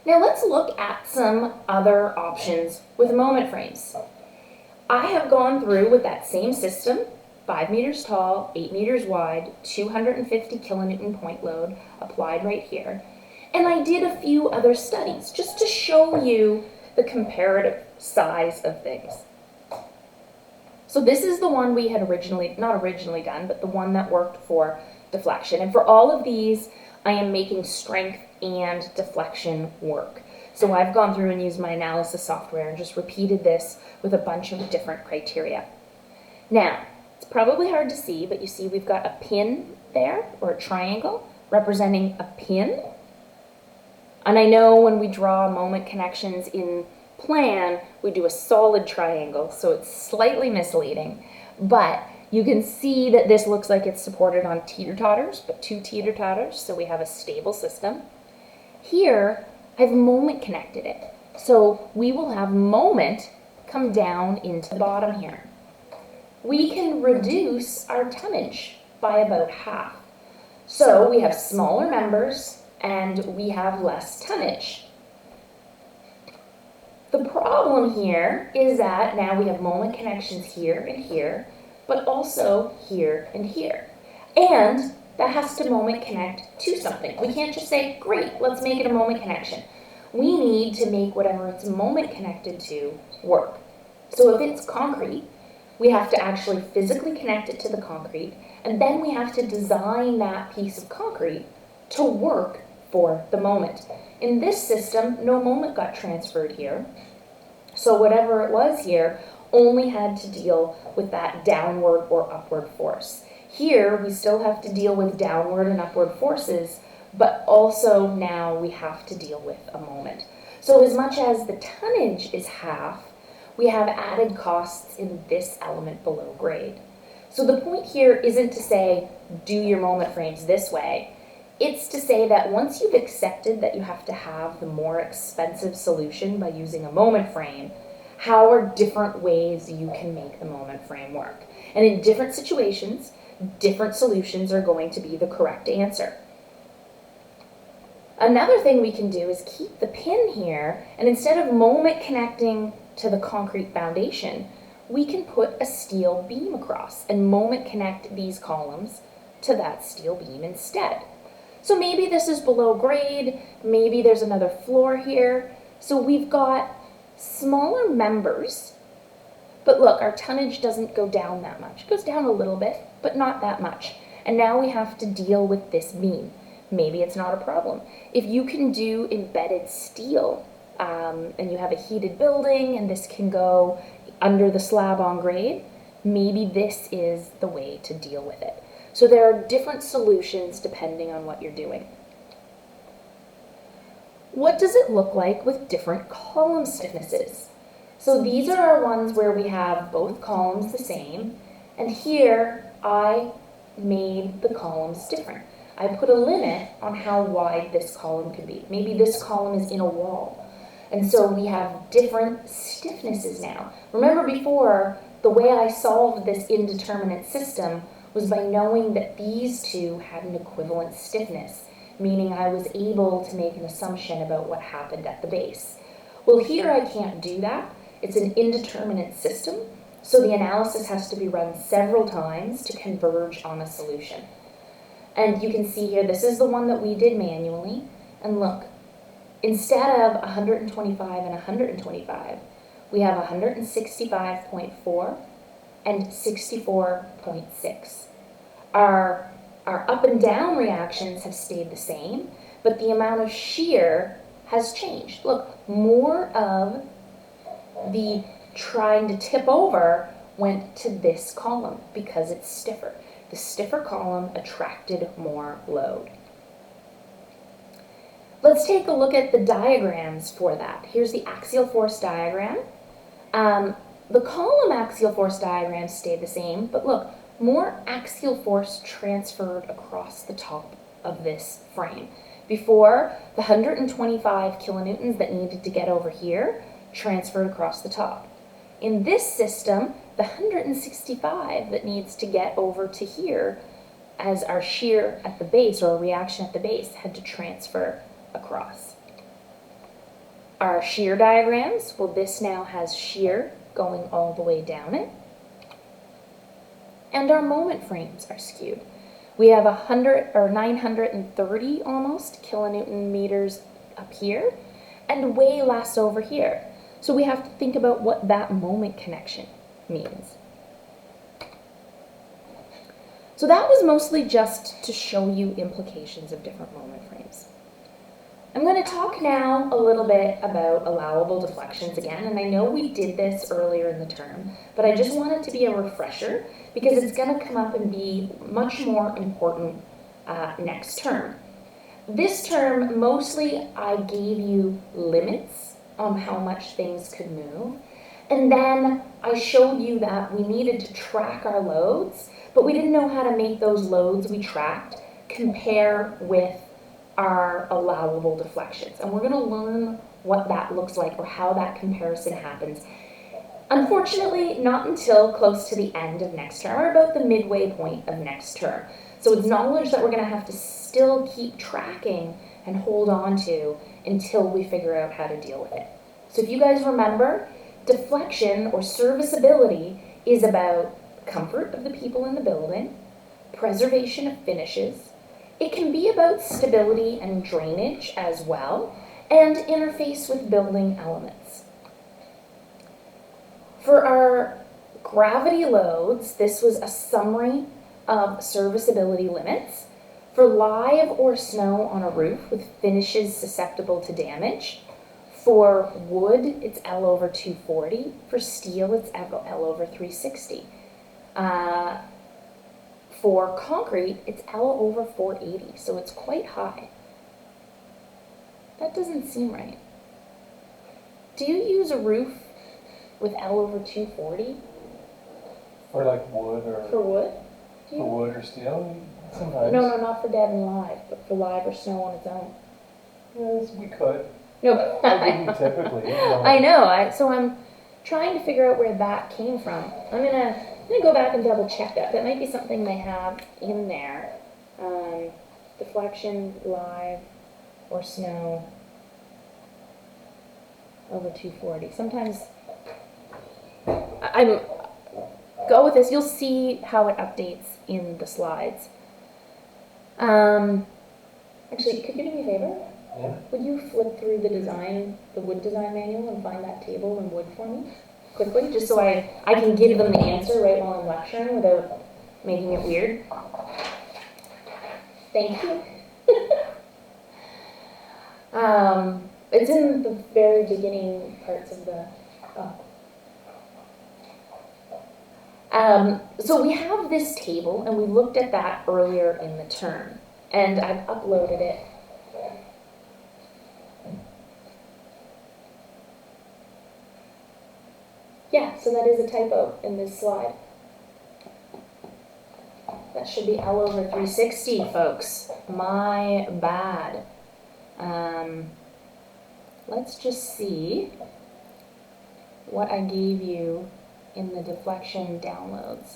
Now let's look at some other options with moment frames. I have gone through with that same system, 5 meters tall, 8 meters wide, 250 kilonewton point load applied right here. And I did a few other studies just to show you the comparative size of things. So this is the one we had not originally done, but the one that worked for deflection. And for all of these, I am making strength and deflection work. So I've gone through and used my analysis software and just repeated this with a bunch of different criteria. Now, it's probably hard to see, but you see we've got a pin there, or a triangle, representing a pin. And I know when we draw moment connections in plan, we do a solid triangle, so it's slightly misleading. But you can see that this looks like it's supported on teeter-totters, but 2 teeter-totters, so we have a stable system. Here, I've moment connected it. So we will have moment come down into the bottom here. We can reduce our tonnage by about half. So we have smaller members and we have less tonnage. The problem here is that now we have moment connections here and here, but also here and here. And that has to moment connect to something. We can't just say, great, let's make it a moment connection. We need to make whatever it's moment connected to work. So if it's concrete, we have to actually physically connect it to the concrete, and then we have to design that piece of concrete to work for the moment. In this system, no moment got transferred here, so whatever it was here only had to deal with that downward or upward force. Here, we still have to deal with downward and upward forces, but also now we have to deal with a moment. So as much as the tonnage is half, we have added costs in this element below grade. So the point here isn't to say, do your moment frames this way. It's to say that once you've accepted that you have to have the more expensive solution by using a moment frame, how are different ways you can make the moment frame work? And in different situations, different solutions are going to be the correct answer. Another thing we can do is keep the pin here, and instead of moment connecting to the concrete foundation, we can put a steel beam across and moment connect these columns to that steel beam instead. So maybe this is below grade, maybe there's another floor here. So we've got smaller members, but look, our tonnage doesn't go down that much. It goes down a little bit, but not that much. And now we have to deal with this beam. maybe it's not a problem. If you can do embedded steel, and you have a heated building and this can go under the slab on grade, maybe this is the way to deal with it. So there are different solutions depending on what you're doing. What does it look like with different column stiffnesses? So these are our ones where we have both columns the same, and here I made the columns different. I put a limit on how wide this column could be. Maybe this column is in a wall. And so we have different stiffnesses now. Remember before, the way I solved this indeterminate system was by knowing that these two had an equivalent stiffness, meaning I was able to make an assumption about what happened at the base. Well, here I can't do that. It's an indeterminate system, so the analysis has to be run several times to converge on a solution. And you can see here, this is the one that we did manually, and look, instead of 125 and 125, we have 165.4 and 64.6. Our up and down reactions have stayed the same, but the amount of shear has changed. Look, more of the trying to tip over went to this column because it's stiffer. The stiffer column attracted more load. Let's take a look at the diagrams for that. Here's the axial force diagram. The column axial force diagram stayed the same, but look, more axial force transferred across the top of this frame. Before, the 125 kilonewtons that needed to get over here transferred across the top. In this system, the 165 that needs to get over to here as our shear at the base, or a reaction at the base, had to transfer across. Our shear diagrams, well, this now has shear going all the way down it. And our moment frames are skewed. We have 930 almost kilonewton meters up here and way less over here. So we have to think about what that moment connection means. So that was mostly just to show you implications of different moment frames. I'm going to talk now a little bit about allowable deflections again, and I know we did this earlier in the term, but I just want it to be a refresher because it's going to come up and be much more important next term. This term, mostly I gave you limits on how much things could move, and then I showed you that we needed to track our loads, but we didn't know how to make those loads we tracked compare with our allowable deflections. And we're going to learn what that looks like or how that comparison happens. Unfortunately, not until close to the end of next term, or about the midway point of next term. So it's knowledge that we're going to have to still keep tracking and hold on to until we figure out how to deal with it. So if you guys remember, deflection or serviceability is about comfort of the people in the building, preservation of finishes. It can be about stability and drainage as well, and interface with building elements. For our gravity loads, this was a summary of serviceability limits. For live or snow on a roof with finishes susceptible to damage, for wood, it's L over 240. For steel, it's L over 360. For concrete, it's L over 480, so it's quite high. That doesn't seem right. Do you use a roof with L over 240? For like wood or... For wood? For wood or steel? Sometimes. No, not for dead and live, but for live or snow on its own. Yes, we could. No, I wouldn't typically. No. I know, so I'm trying to figure out where that came from. I'm gonna go back and double check that. That might be something they have in there. Deflection, live, or snow over 240. Sometimes I'm go with this. You'll see how it updates in the slides. Actually, could you do me a favor? Yeah. Would you flip through the wood design manual and find that table in wood for me? Quickly, just so I can give them the answer right while I'm lecturing without making it weird. Thank you. It's in the very beginning parts of the, so we have this table, and we looked at that earlier in the term, and I've uploaded it. Yeah, so that is a typo in this slide. That should be L over 360, folks. My bad. Let's just see what I gave you in the deflection downloads.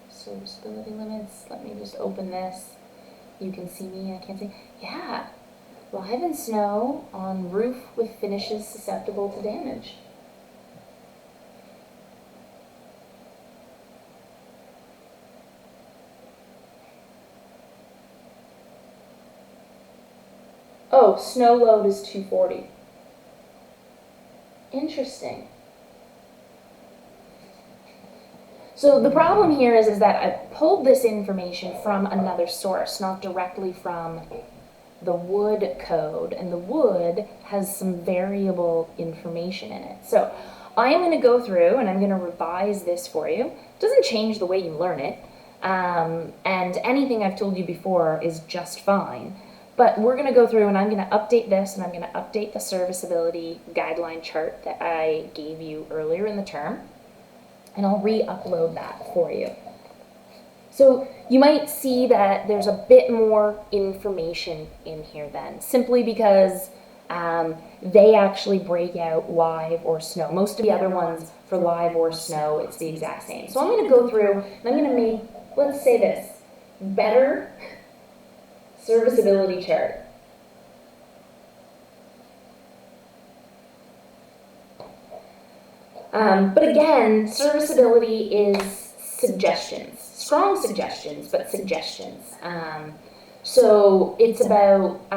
Serviceability limits. Let me just open this. You can see me, I can't see. Yeah. Live in snow on roof with finishes susceptible to damage. Oh, snow load is 240. Interesting. So the problem here is that I pulled this information from another source, not directly from the wood code, and the wood has some variable information in it. So I'm going to go through and I'm going to revise this for you. It doesn't change the way you learn it, and anything I've told you before is just fine. But we're going to go through and I'm going to update this, and I'm going to update the serviceability guideline chart that I gave you earlier in the term, and I'll re-upload that for you. So you might see that there's a bit more information in here then, simply because they actually break out live or snow. Most of the other ones for live or snow, it's the exact same. So I'm going to go through and I'm going to make, let's say this, better serviceability chart. But again, serviceability is suggestions. Strong suggestions, but suggestions. So it's about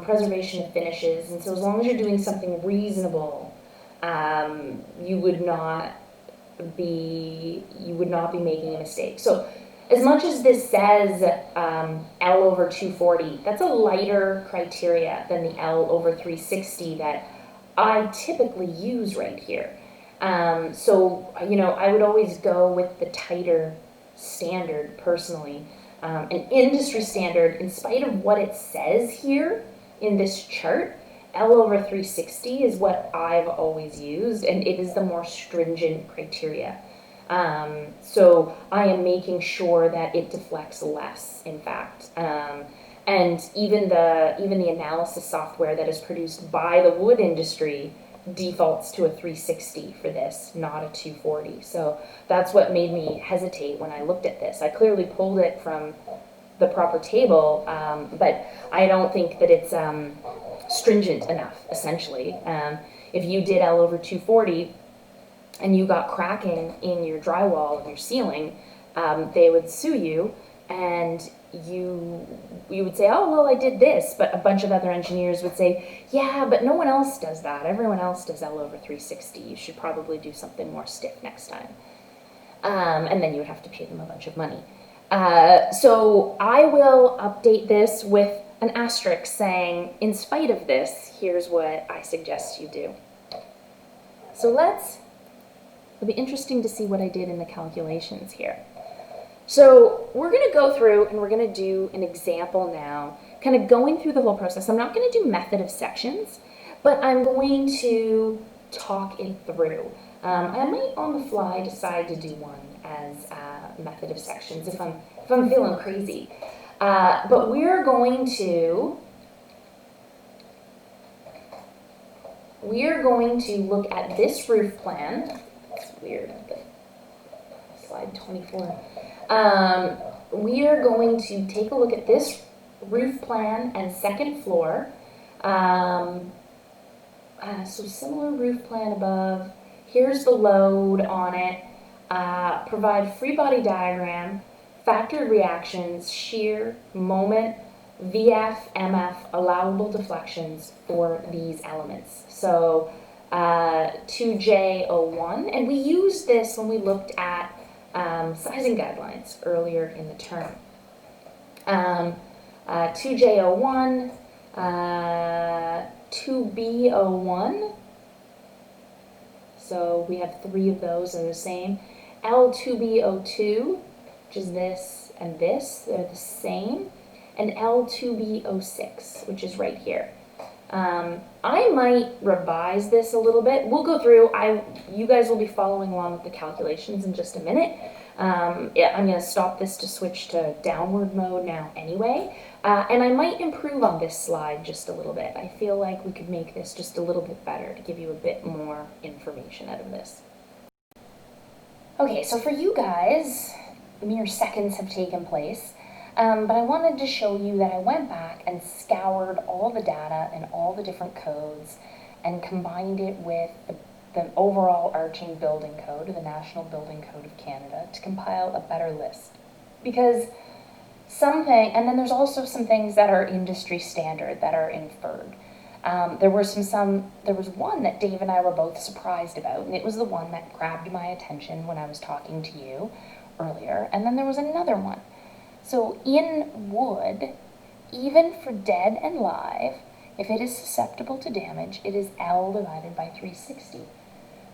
preservation of finishes, and so as long as you're doing something reasonable, you would not be making a mistake. So as much as this says L over 240, that's a lighter criteria than the L over 360 that I typically use right here. So, you know, I would always go with the tighter standard personally. An industry standard, in spite of what it says here in this chart, L over 360 is what I've always used, and it is the more stringent criteria. So I am making sure that it deflects less, in fact. And even the analysis software that is produced by the wood industry defaults to a 360 for this, not a 240. So that's what made me hesitate when I looked at this. I clearly pulled it from the proper table, but I don't think that it's stringent enough, essentially. If you did L over 240 and you got cracking in your drywall of your ceiling, they would sue you, and you would say, oh, well, I did this, but a bunch of other engineers would say, yeah, but no one else does that. Everyone else does L over 360. You should probably do something more stiff next time. And then you would have to pay them a bunch of money. So I will update this with an asterisk saying, in spite of this, here's what I suggest you do. So it'll be interesting to see what I did in the calculations here. So we're going to go through and we're going to do an example now, kind of going through the whole process. I'm not going to do method of sections, but I'm going to talk it through. I might on the fly decide to do one as method of sections if I'm feeling crazy. But we're going to look at this roof plan. It's weird. Slide 24. We are going to take a look at this roof plan and second floor. So similar roof plan above. Here's the load on it. Provide free body diagram, factored reactions, shear, moment, VF, MF, allowable deflections for these elements. So 2J01, and we used this when we looked at sizing guidelines earlier in the term. 2J01, 2B01, so we have 3 of those are the same. L2B02, which is this and this, they're the same. And L2B06, which is right here. I might revise this a little bit. We'll go through, you guys will be following along with the calculations in just a minute. Yeah, I'm gonna stop this to switch to downward mode now anyway. And I might improve on this slide just a little bit. I feel like we could make this just a little bit better to give you a bit more information out of this. Okay, so for you guys, mere seconds have taken place. But I wanted to show you that I went back and scoured all the data and all the different codes and combined it with the overall arching building code, the National Building Code of Canada, to compile a better list. Because and then there's also some things that are industry standard that are inferred. There was one that Dave and I were both surprised about, and it was the one that grabbed my attention when I was talking to you earlier, and then there was another one. So in wood, even for dead and live, if it is susceptible to damage, it is L divided by 360,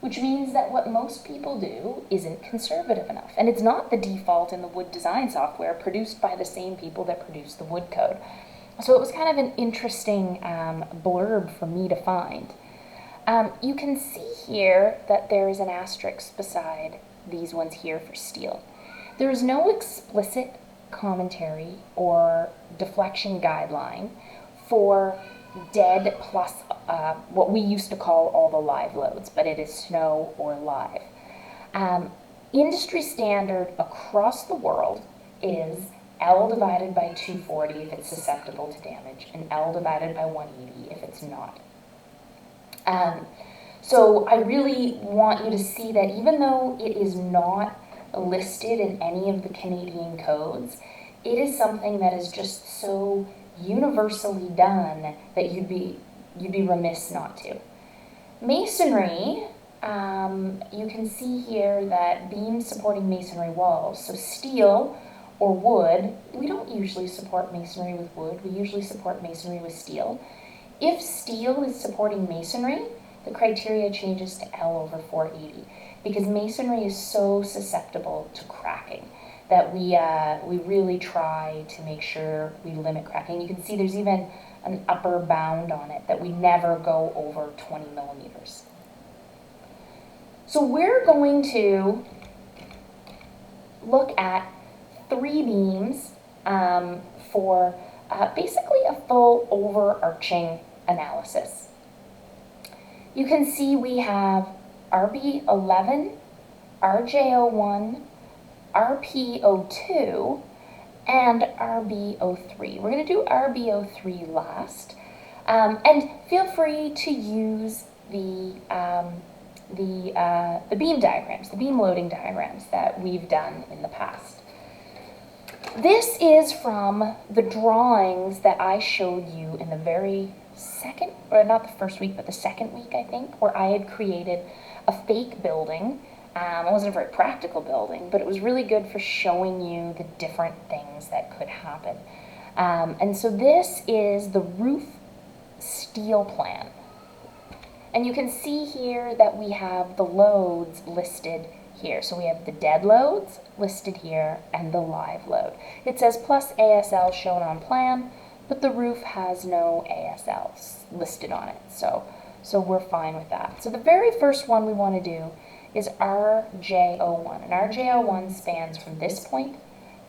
which means that what most people do isn't conservative enough. And it's not the default in the wood design software produced by the same people that produce the wood code. So it was kind of an interesting blurb for me to find. You can see here that there is an asterisk beside these ones here for steel. There is no explicit commentary or deflection guideline for dead plus what we used to call all the live loads, but it is snow or live. Industry standard across the world is L divided by 240 if it's susceptible to damage, and L divided by 180 if it's not. So I really want you to see that even though it is not listed in any of the Canadian codes, it is something that is just so universally done that you'd be remiss not to. Masonry, you can see here that beams supporting masonry walls, so steel or wood, we don't usually support masonry with wood, we usually support masonry with steel. If steel is supporting masonry, the criteria changes to L over 480, because masonry is so susceptible to cracking that we really try to make sure we limit cracking. You can see there's even an upper bound on it that we never go over 20 millimeters. So we're going to look at 3 beams for basically a full overarching analysis. You can see we have RB11, RJ01, RP02, and RB03. We're going to do RB03 last. And feel free to use the beam diagrams, the beam loading diagrams that we've done in the past. This is from the drawings that I showed you in the very second, or not the first week, but the second week, I think, where I had created a fake building. It wasn't a very practical building, but it was really good for showing you the different things that could happen. And so this is the roof steel plan. And you can see here that we have the loads listed here. So we have the dead loads listed here and the live load. It says plus ASL shown on plan, but the roof has no ASLs listed on it. So we're fine with that. So the very first one we want to do is RJ01. And RJ01 spans from this point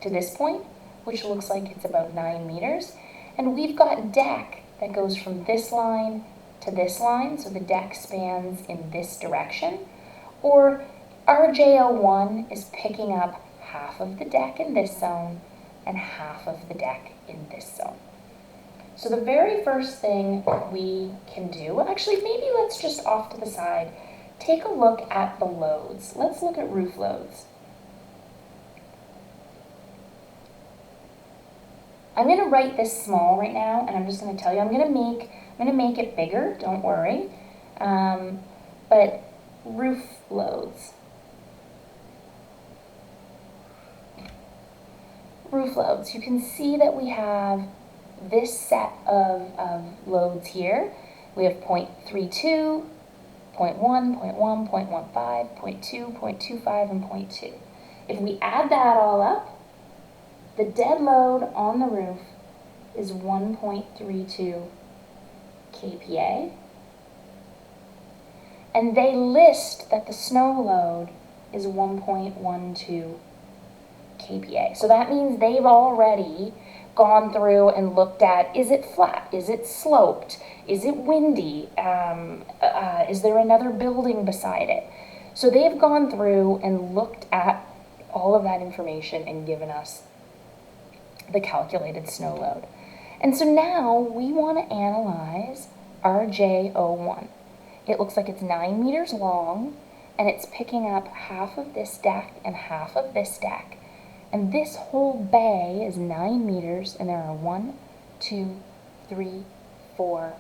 to this point, which looks like it's about 9 meters. And we've got deck that goes from this line to this line, so the deck spans in this direction. Or RJ01 is picking up half of the deck in this zone and half of the deck in this zone. So the very first thing we can do, well, actually maybe let's just off to the side take a look at the loads. Let's look at roof loads. I'm going to write this small right now, and I'm just going to tell you, I'm going to make it bigger, don't worry. But roof loads. roof loads. You can see that we have this set of loads here. We have 0.32, 0.1, 0.1, 0.15, 0.2, 0.25, and 0.2. If we add that all up, the dead load on the roof is 1.32 kPa. And they list that the snow load is 1.12 kPa. So that means they've already gone through and looked at, is it flat? Is it sloped? Is it windy? Is there another building beside it? So they've gone through and looked at all of that information and given us the calculated snow load. And so now we want to analyze RJ01. It looks like it's 9 meters long, and it's picking up half of this deck and half of this deck. And this whole bay is 9 meters, and there are 1, 2, 3, 4,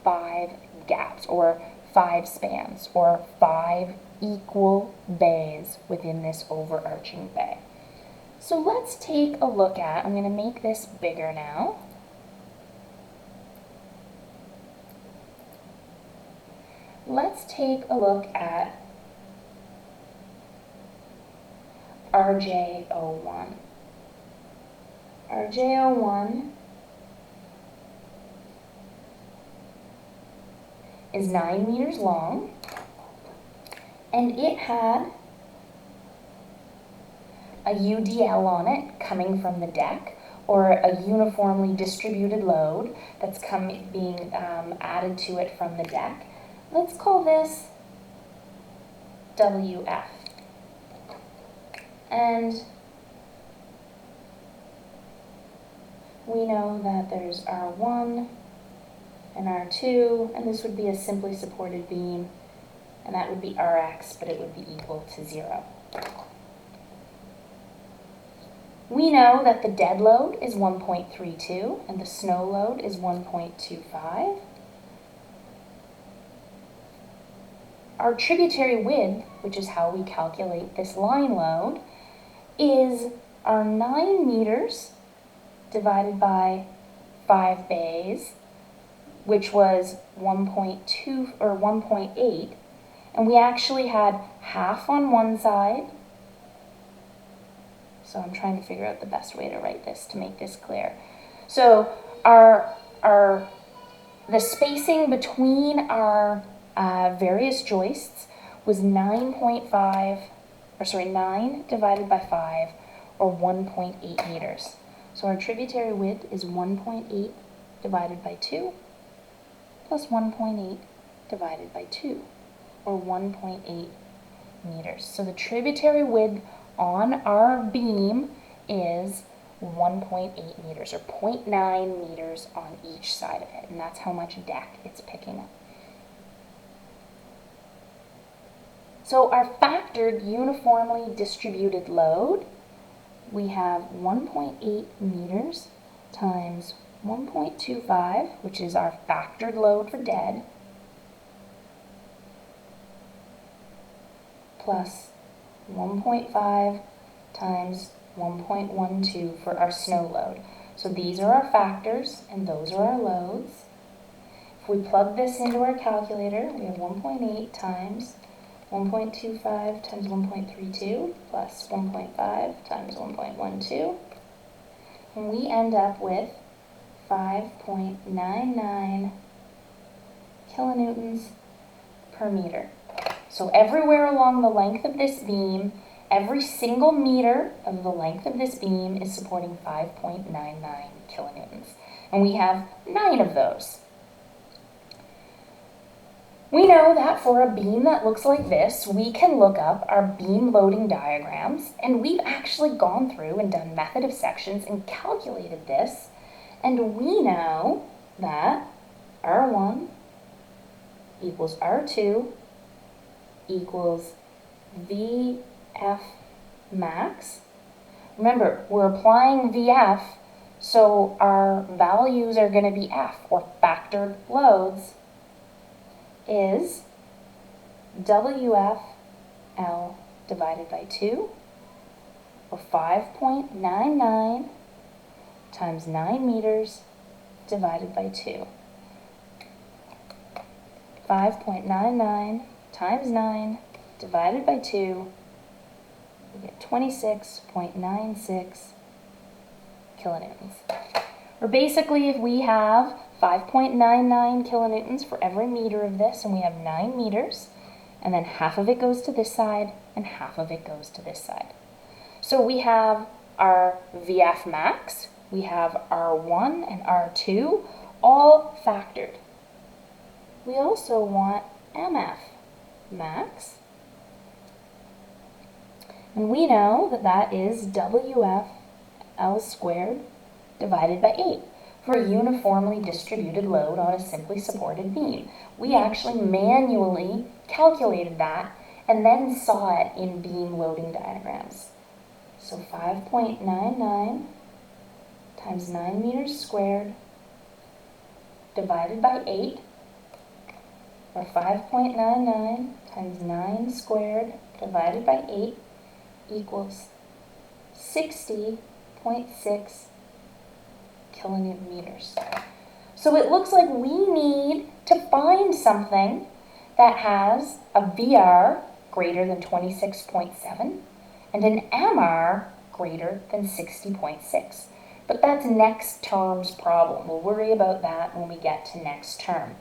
5 gaps, or 5 spans, or 5 equal bays within this overarching bay. So let's take a look at, I'm going to make this bigger now. Let's take a look at RJ01. RJ01 is 9 meters long, and it had a UDL on it coming from the deck, or a uniformly distributed load that's being added to it from the deck. Let's call this WF. And we know that there's R1 and R2, and this would be a simply supported beam, and that would be Rx, but it would be equal to 0. We know that the dead load is 1.32 and the snow load is 1.25. Our tributary width, which is how we calculate this line load, is our 9 meters divided by 5 bays, which was 1.2 or 1.8, and we actually had half on one side. So I'm trying to figure out the best way to write this to make this clear. So the spacing between our various joists was 9 divided by 5, or 1.8 meters. So our tributary width is 1.8 divided by 2 plus 1.8 divided by 2, or 1.8 meters. So the tributary width on our beam is 1.8 meters, or 0.9 meters on each side of it, and that's how much deck it's picking up. So our factored uniformly distributed load, we have 1.8 meters times 1.25, which is our factored load for dead, plus 1.5 times 1.12 for our snow load. So these are our factors, and those are our loads. If we plug this into our calculator, we have 1.8 times 1.25 times 1.32 plus 1.5 times 1.12, and we end up with 5.99 kilonewtons per meter. So everywhere along the length of this beam, every single meter of the length of this beam is supporting 5.99 kilonewtons. And we have 9 of those. We know that for a beam that looks like this, we can look up our beam loading diagrams, and we've actually gone through and done method of sections and calculated this, and we know that R1 equals R2 equals VF max. Remember, we're applying VF, so our values are going to be F, or factored loads, is WFL divided by 2 or 5.99 times 9 meters divided by 2. 5.99 times 9 divided by 2, we get 26.96 kilonewtons. Or basically, if we have 5.99 kilonewtons for every meter of this, and we have 9 meters, and then half of it goes to this side, and half of it goes to this side. So we have our VF max, we have R1 and R2, all factored. We also want MF max, and we know that that is WF L squared divided by 8 for a uniformly distributed load on a simply supported beam. We actually manually calculated that and then saw it in beam loading diagrams. So 5.99 times 9 meters squared divided by 8, or 5.99 times 9 squared divided by 8 equals 60.6 kilonewton meters. So it looks like we need to find something that has a VR greater than 26.7 and an MR greater than 60.6. But that's next term's problem. We'll worry about that when we get to next term.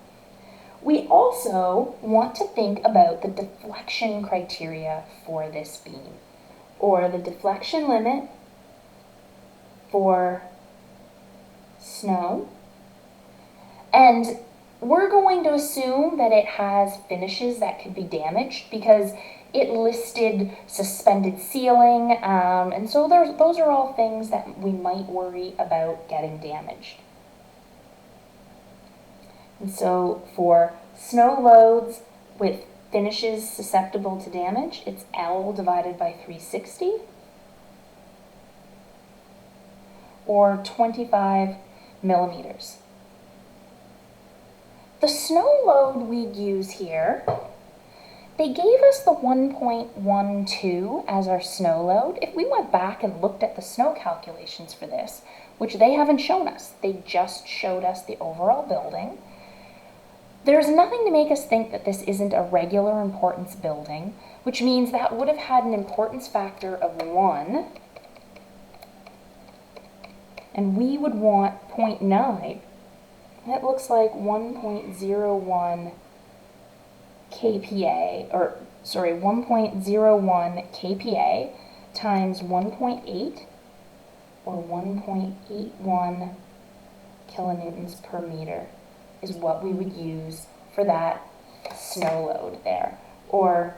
We also want to think about the deflection criteria for this beam, or the deflection limit for snow. And we're going to assume that it has finishes that could be damaged because it listed suspended ceiling, and so those are all things that we might worry about getting damaged. And so for snow loads with finishes susceptible to damage, it's L divided by 360, or 25 millimeters. The snow load we'd use here, they gave us the 1.12 as our snow load. If we went back and looked at the snow calculations for this, which they haven't shown us, they just showed us the overall building, there's nothing to make us think that this isn't a regular importance building, which means that would have had an importance factor of 1, and we would want 0.9. That looks like 1.01 kPa, or sorry, 1.01 kPa times 1.8, or 1.81 kilonewtons per meter is what we would use for that snow load there. Or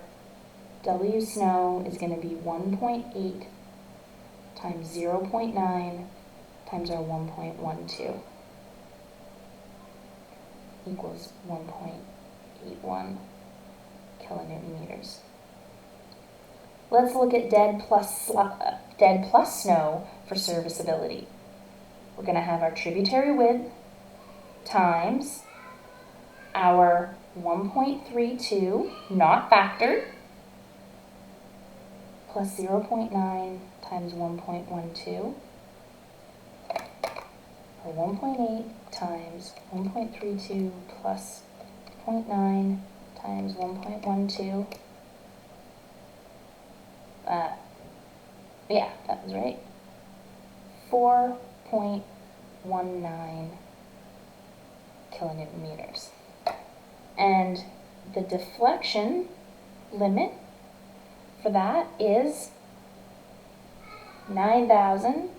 W snow is going to be 1.8 times 0.9 times our 1.12 equals 1.81 kilonewton meters. Let's look at dead plus snow for serviceability. We're going to have our tributary width times our 1.32, not factored, plus 0.9 times 1.12, or 1.8 times 1.32 plus 0.9 times 1.12. Yeah, that was right. 4.19 kilonewton meters. And the deflection limit for that is 9,000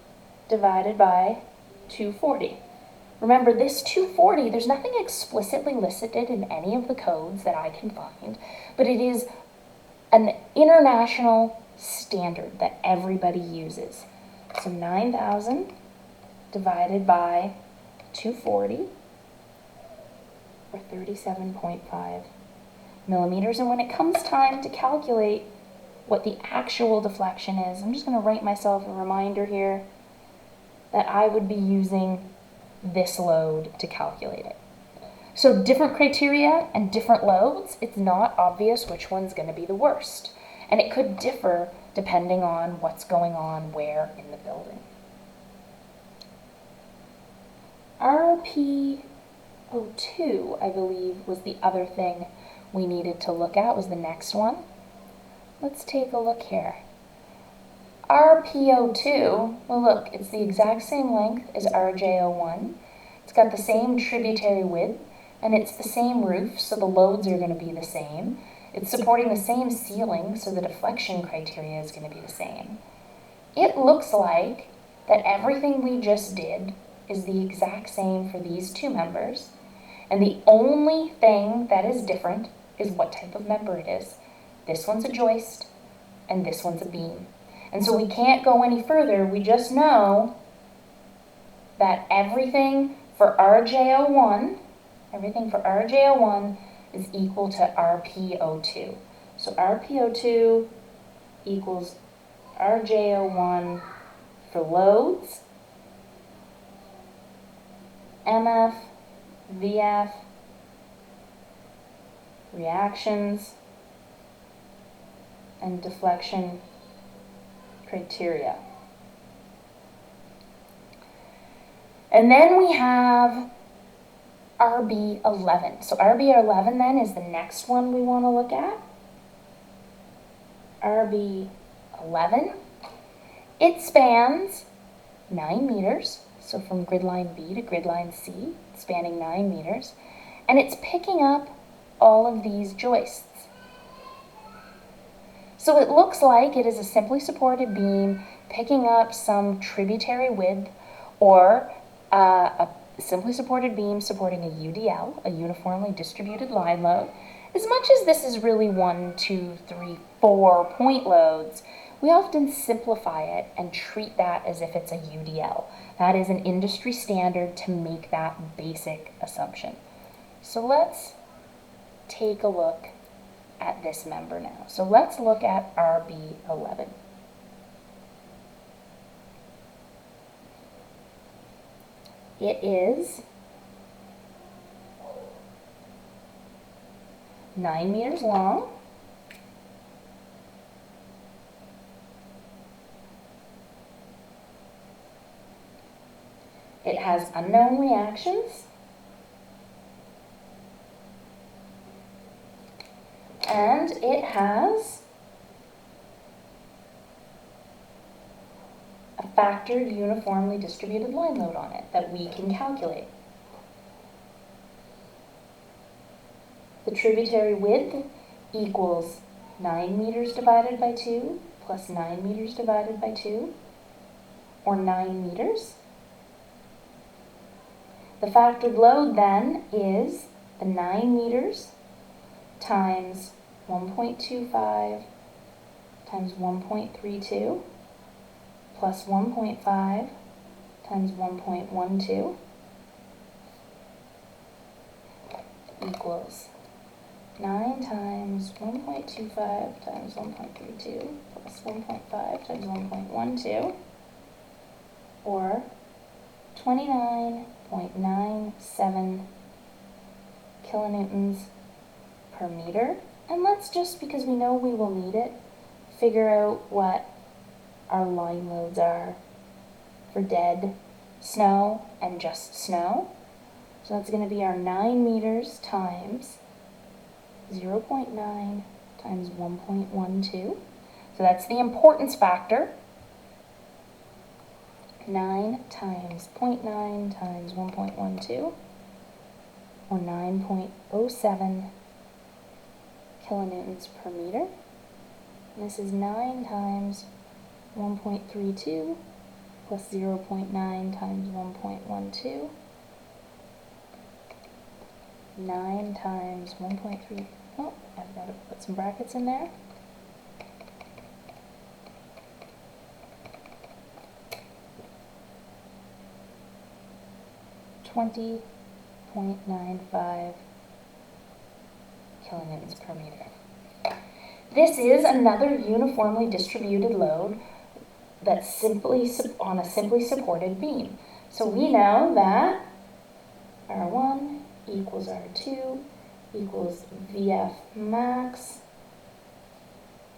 divided by 240. Remember, this 240, there's nothing explicitly listed in any of the codes that I can find, but it is an international standard that everybody uses. So 9,000 divided by 240, or 37.5 millimeters. And when it comes time to calculate what the actual deflection is, I'm just going to write myself a reminder here that I would be using this load to calculate it. So different criteria and different loads, it's not obvious which one's going to be the worst. And it could differ depending on what's going on where in the building. RP02, I believe, was the other thing we needed to look at, was the next one. Let's take a look here. RPO2, well look, it's the exact same length as RJ01. It's got the same tributary width, and it's the same roof, so the loads are going to be the same. It's supporting the same ceiling, so the deflection criteria is going to be the same. It looks like that everything we just did is the exact same for these two members, and the only thing that is different is what type of member it is. This one's a joist, and this one's a beam. And so we can't go any further. We just know that everything for RJ01 is equal to RPO2. So RPO2 equals RJ01 for loads, MF, VF, reactions, and deflection criteria. And then we have RB11. So RB11 then is the next one we want to look at. RB11. It spans 9 meters. So from grid line B to grid line C, spanning 9 meters. And it's picking up all of these joists. So it looks like it is a simply supported beam picking up some tributary width, or a simply supported beam supporting a UDL, a uniformly distributed line load. As much as this is really 1, 2, 3, 4 point loads, we often simplify it and treat that as if it's a UDL. That is an industry standard to make that basic assumption. So let's take a look at this member now. So let's look at RB11. It is 9 meters long. It has unknown reactions. And it has a factored uniformly distributed line load on it that we can calculate. The tributary width equals 9 meters divided by 2 plus 9 meters divided by 2, or 9 meters. The factored load then is the 9 meters times 1.25 times 1.32 plus 1.5 times 1.12 equals 9 times 1.25 times 1.32 plus 1.5 times 1.12, or 29.97 kilonewtons per meter. And let's just, because we know we will need it, figure out what our line loads are for dead snow and just snow. So that's going to be our 9 meters times 0.9 times 1.12. So that's the importance factor. 9 times 0.9 times 1.12, or 9.07 kilonewtons per meter. And this is 9 times 1.32 plus 0.9 times 1.12. 9 times 1.3, oh, I've got to put some brackets in there. .95 kilonewtons per meter. This is another uniformly distributed load that's simply on a simply supported beam. So we know that R1 equals R2 equals VF max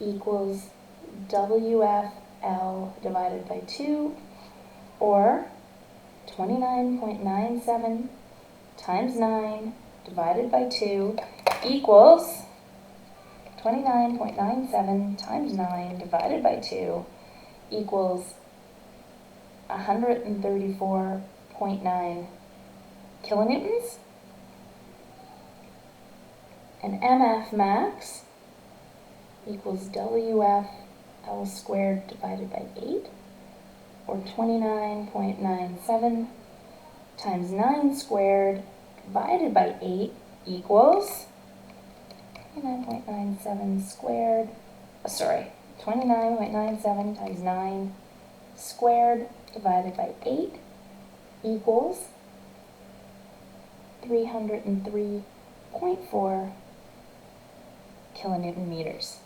equals WFL divided by 2, or 29.97 times 9 divided by 2 equals 29.97 times 9 divided by 2 equals 134.9 kilonewtons. And MF max equals WFL squared divided by 8, or 29.97 times 9 squared divided by 8 equals 29.97 squared, 29.97 times 9 squared divided by 8 equals 303.4 kilonewton meters.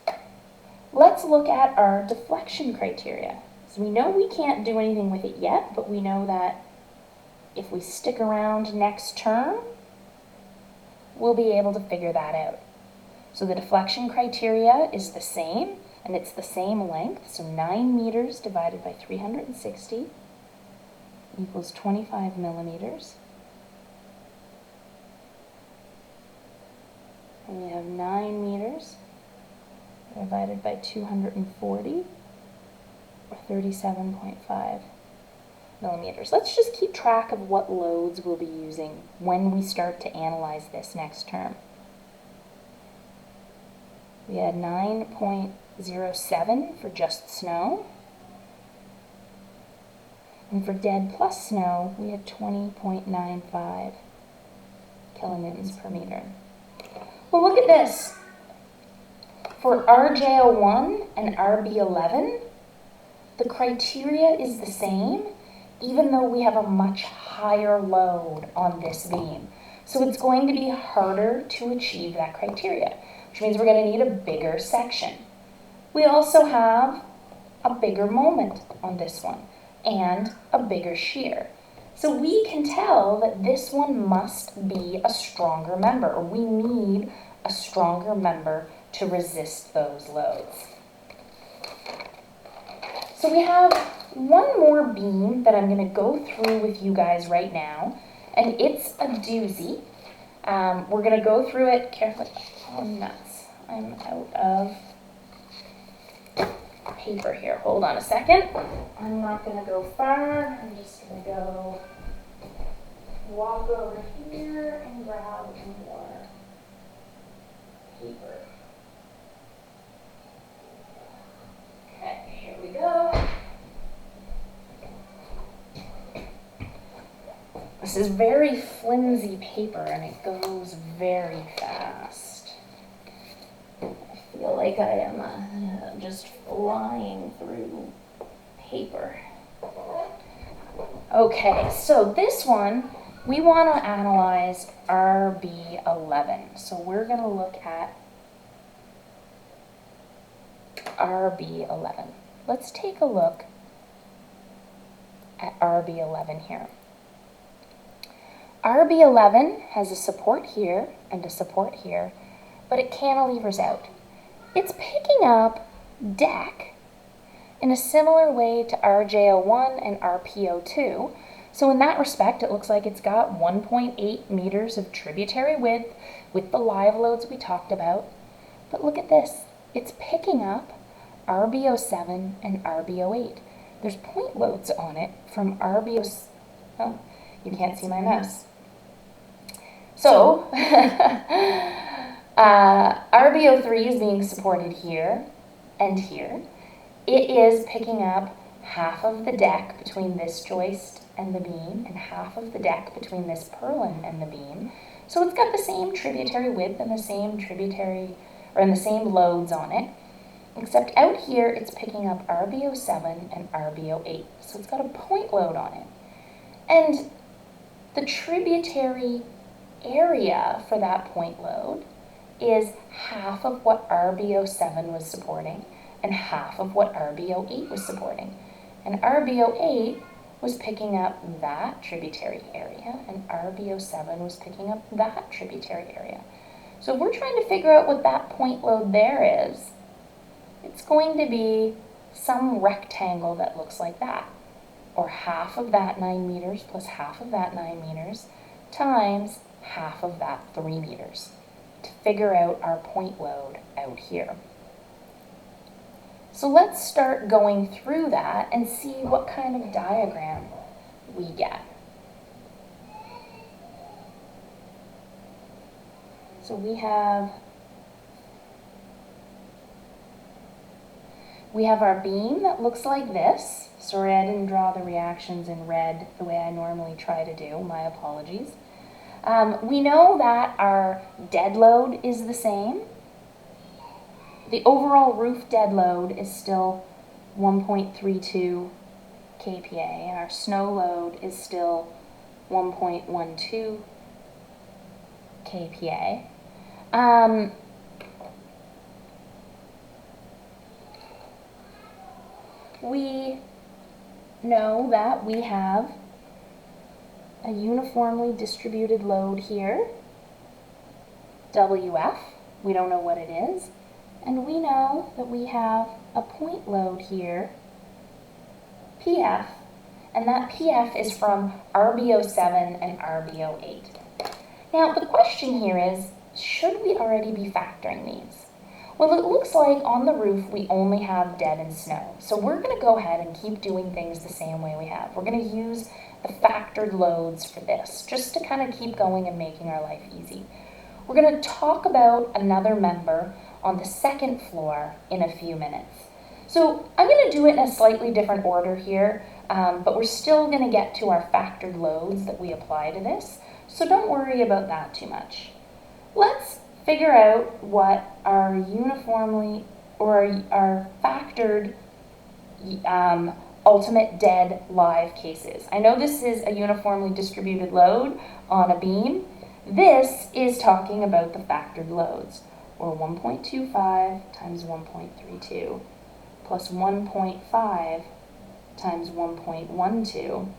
Let's look at our deflection criteria. So we know we can't do anything with it yet, but we know that if we stick around next term, we'll be able to figure that out. So the deflection criteria is the same, and it's the same length. So 9 meters divided by 360 equals 25 millimeters. And we have 9 meters divided by 240, or 37.5 millimeters. Let's just keep track of what loads we'll be using when we start to analyze this next term. We had 9.07 for just snow. And for dead plus snow, we had 20.95 kilonewtons per meter. Well, look at this. For RJ01 and RB11, the criteria is the same, even though we have a much higher load on this beam. So it's going to be harder to achieve that criteria, which means we're going to need a bigger section. We also have a bigger moment on this one, and a bigger shear. So we can tell that this one must be a stronger member, or we need a stronger member to resist those loads. So we have one more beam that I'm going to go through with you guys right now, and it's a doozy. We're going to go through it carefully. Oh, nuts. I'm out of paper here. Hold on a second. I'm not going to go far. I'm just going to go walk over here and grab more paper. Okay, here we go. This is very flimsy paper and it goes very fast. I feel like I am just flying through paper. Okay, so this one, we want to analyze RB11. So we're going to look at RB11. Let's take a look at RB11 here. RB11 has a support here and a support here, but it cantilevers out. It's picking up deck in a similar way to RJ01 and RPO2. So in that respect, it looks like it's got 1.8 meters of tributary width with the live loads we talked about. But look at this. It's picking up RBO7 and RBO8. There's point loads on it from RBO... Oh, you can't see my mouse. So, RBO3 is being supported here and here. It is picking up half of the deck between this joist and the beam and half of the deck between this purlin and the beam. So it's got the same tributary width and the same tributary, or the same loads on it, except out here it's picking up RBO7 and RBO8. So it's got a point load on it. And the tributary area for that point load is half of what RBO7 was supporting and half of what RBO8 was supporting. And RBO8 was picking up that tributary area, and RBO7 was picking up that tributary area. So if we're trying to figure out what that point load there is, it's it's going to be some rectangle that looks like that, or half of that 9 meters plus half of that 9 meters times half of that 3 meters to figure out our point load out here. So let's start going through that and see what kind of diagram we get. So we have our beam that looks like this. Sorry, I didn't draw the reactions in red the way I normally try to do. My apologies. We know that our dead load is the same. The overall roof dead load is still 1.32 kPa, and our snow load is still 1.12 kPa. We know that we have a uniformly distributed load here, WF. We don't know what it is. And we know that we have a point load here, PF, and that PF is from RBO7 and RBO8. Now, the question here is, should we already be factoring these? Well, it looks like on the roof we only have dead and snow. So we're going to go ahead and keep doing things the same way we have. We're going to use the factored loads for this, just to kind of keep going and making our life easy. We're going to talk about another member on the second floor in a few minutes. So I'm going to do it in a slightly different order here, but we're still going to get to our factored loads that we apply to this. So don't worry about that too much. Let's figure out what our uniformly or our factored ultimate dead live case is. I know this is a uniformly distributed load on a beam. This is talking about the factored loads, or 1.25 times 1.32 plus 1.5 times 1.12.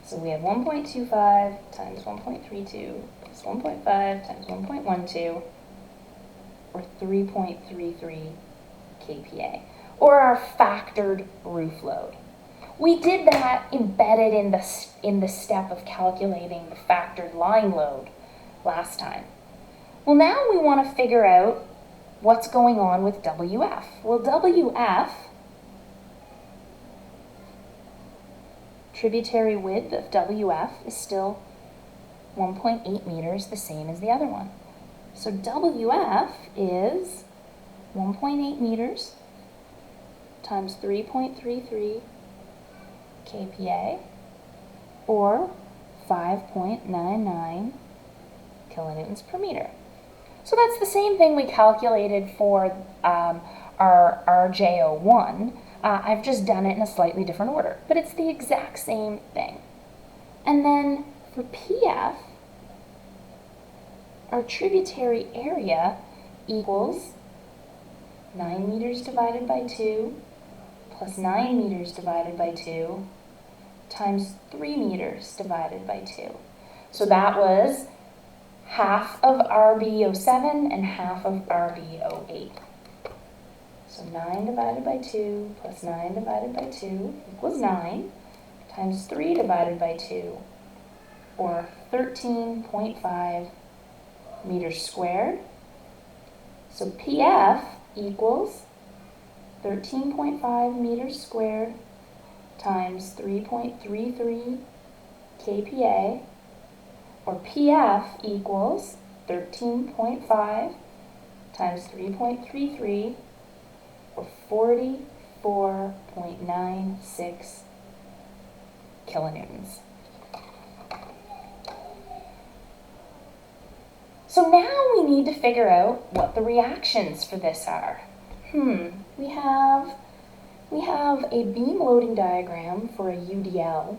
So we have 1.25 times 1.32 plus 1.5 times 1.12, or 3.33 kPa, or our factored roof load. We did that embedded in the step of calculating the factored line load last time. Well, now we want to figure out what's going on with WF. Well, WF, tributary width of WF, is still 1.8 meters, the same as the other one. So WF is 1.8 meters times 3.33 kPa, or 5.99 kilonewtons per meter. So that's the same thing we calculated for our RJO1. I've just done it in a slightly different order, but it's the exact same thing. And then for PF, our tributary area equals 9 meters divided by 2 plus 9 meters divided by 2 times 3 meters divided by 2. So that was half of RBO7 and half of RBO8. So 9 divided by 2 plus 9 divided by 2 equals 9 times 3 divided by 2, or 13.5 meters squared. So PF equals 13.5 meters squared times 3.33 kPa, or PF equals 13.5 times 3.33, or 44.96 kilonewtons. So now we need to figure out what the reactions for this are. We have a beam loading diagram for a UDL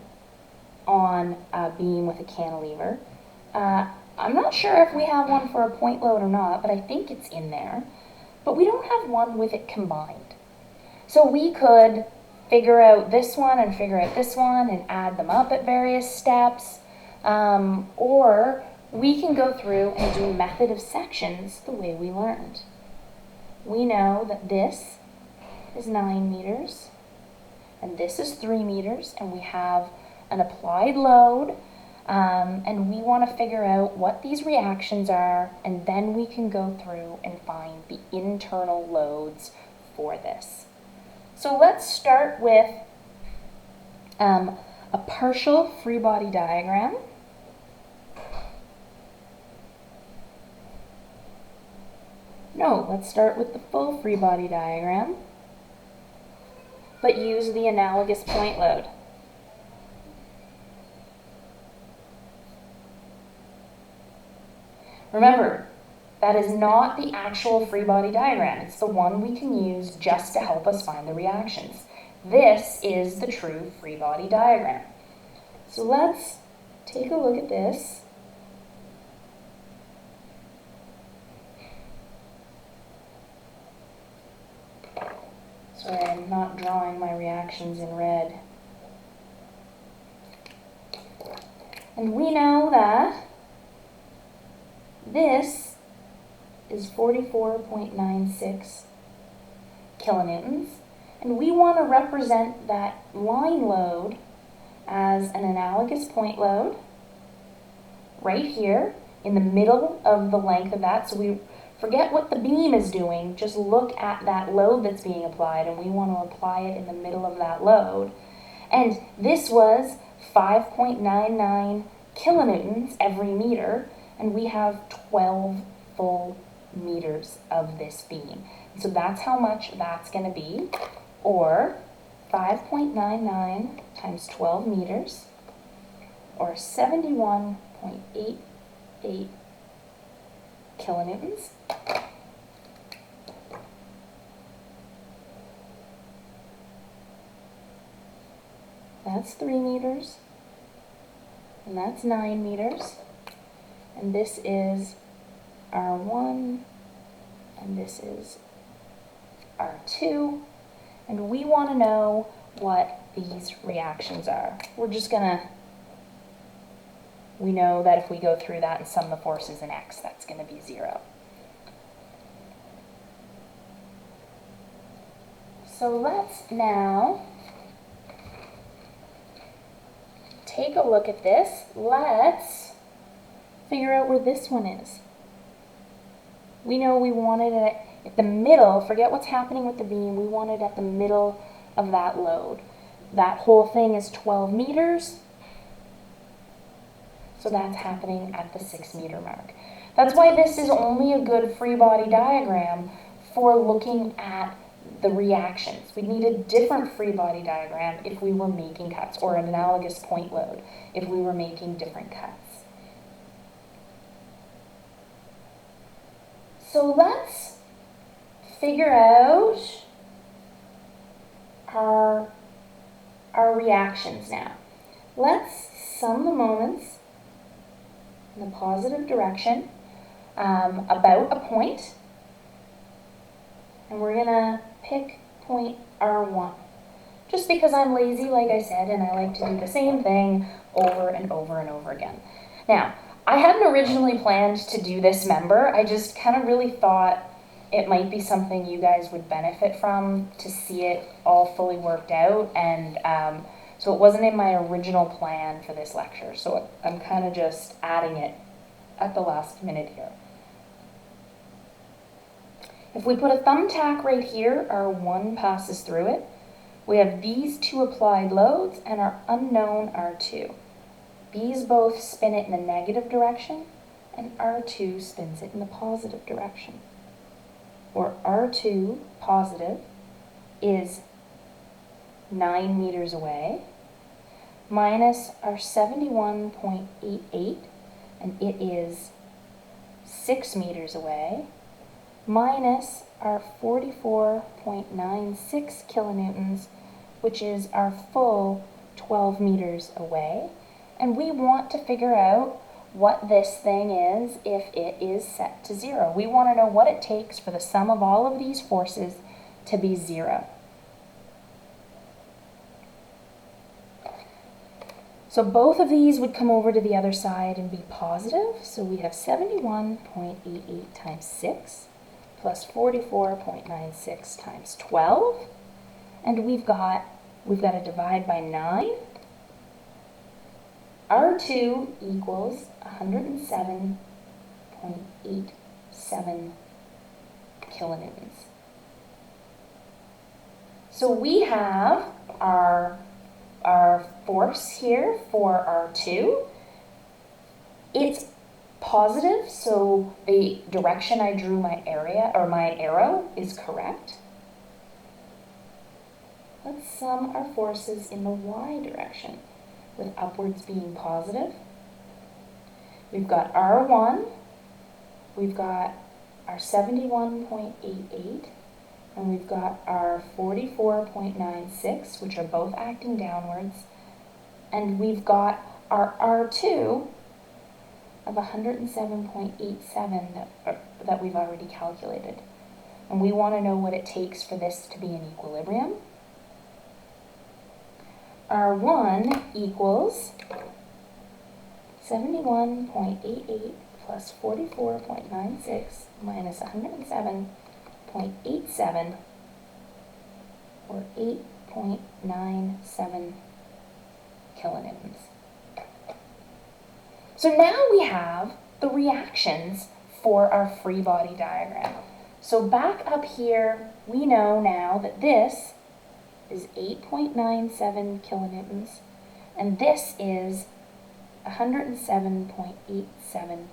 on a beam with a cantilever. I'm not sure if we have one for a point load or not, but I think it's in there. But we don't have one with it combined. So we could figure out this one and figure out this one and add them up at various steps, or we can go through and do method of sections the way we learned. we know that this is 9 meters, and this is 3 meters, and we have an applied load, and we want to figure out what these reactions are, and then we can go through and find the internal loads for this. So let's start with a partial free body diagram. No, let's start with the full free body diagram, but use the analogous point load. Remember, that is not the actual free body diagram. It's the one we can use just to help us find the reactions. This is the true free body diagram. So let's take a look at this. Sorry, I'm not drawing my reactions in red. And we know that this is 44.96 kilonewtons, and we want to represent that line load as an analogous point load right here in the middle of the length of that. So we forget what the beam is doing, just look at that load that's being applied, and we want to apply it in the middle of that load. And this was 5.99 kilonewtons every meter, and we have 12 full meters of this beam. And so that's how much that's going to be, or 5.99 times 12 meters, or 71.88 kilonewtons. That's 3 meters, and that's 9 meters, and this is R1, and this is R2, and we want to know what these reactions are. We're just gonna, we know that if we go through that and sum the forces in X, that's going to be 0. So let's now take a look at this. Let's figure out where this one is. We know we wanted it at the middle. Forget what's happening with the beam. We want it at the middle of that load. That whole thing is 12 meters. So that's happening at the 6 meter mark. That's why this is only a good free body diagram for looking at the reactions. We'd need a different free body diagram if we were making cuts, or an analogous point load if we were making different cuts. So let's figure out our reactions now. Let's sum the moments in the positive direction about a point, and we're going to pick point R1. Just because I'm lazy, like I said, and I like to do the same thing over and over and over again. Now, I hadn't originally planned to do this member. I just kind of really thought it might be something you guys would benefit from, to see it all fully worked out, and so it wasn't in my original plan for this lecture, so I'm kind of just adding it at the last minute here. If we put a thumbtack right here, R1 passes through it. We have these two applied loads and our unknown R2. These both spin it in the negative direction, and R2 spins it in the positive direction. Or R2 positive is 9 meters away, minus our 71.88, and it is 6 meters away, minus our 44.96 kilonewtons, which is our full 12 meters away. And we want to figure out what this thing is if it is set to 0. We want to know what it takes for the sum of all of these forces to be 0. So both of these would come over to the other side and be positive. So we have 71.88 times 6 plus 44.96 times 12. And we've got to divide by 9. R2 equals 107.87 kilonewtons. So we have our force here for R2. It's positive, so the direction I drew my arrow is correct. Let's sum our forces in the y direction, with upwards being positive. We've got R1, we've got our 71.88, and we've got our 44.96, which are both acting downwards, and we've got our R2 of 107.87 that we've already calculated. And we want to know what it takes for this to be in equilibrium. R1 equals 71.88 plus 44.96 minus 107.87, or 8.97 kilonewtons. So now we have the reactions for our free body diagram. So back up here, we know now that this is 8.97 kilonewtons, and this is 107.87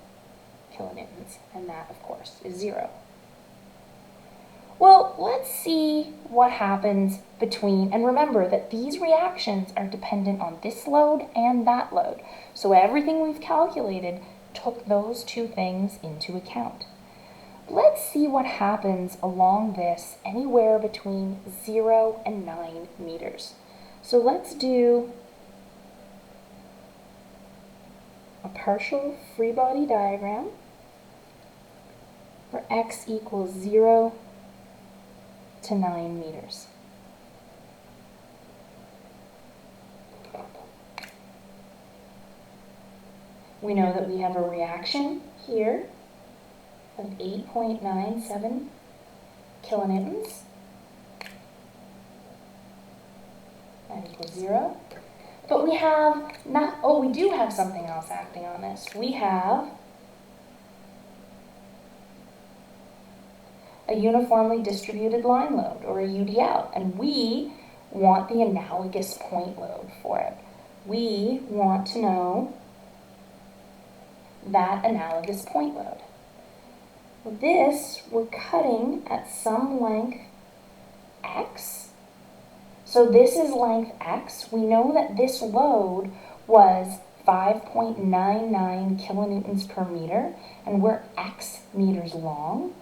kilonewtons, and that, of course, is 0. Well, let's see what happens between, and remember that these reactions are dependent on this load and that load. So everything we've calculated took those two things into account. Let's see what happens along this anywhere between 0 and 9 meters. So let's do a partial free body diagram where x equals 0 to 9 meters. We know that we have a reaction here of 8.97 kilonewtons. That equals 0. But we have not, oh, we do have something else acting on this. We have a uniformly distributed line load, or a UDL, and we want the analogous point load for it. We want to know that analogous point load. This, we're cutting at some length x. So this is length x. We know that this load was 5.99 kilonewtons per meter, and we're x meters long.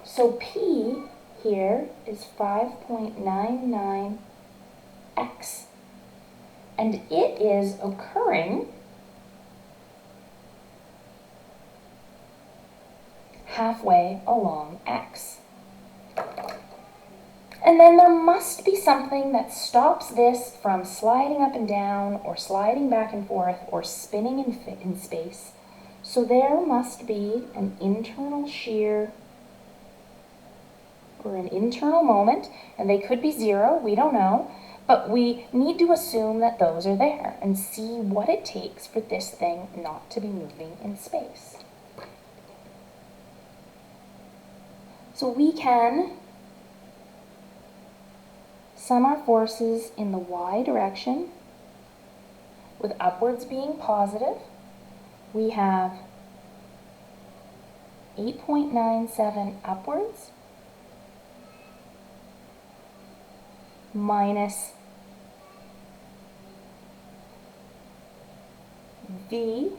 So P here is 5.99 x, and it is occurring halfway along x. And then there must be something that stops this from sliding up and down, or sliding back and forth, or spinning in space. So there must be an internal shear or an internal moment, and they could be 0, we don't know, but we need to assume that those are there and see what it takes for this thing not to be moving in space. So we can sum our forces in the y direction, with upwards being positive. We have 8.97 upwards minus v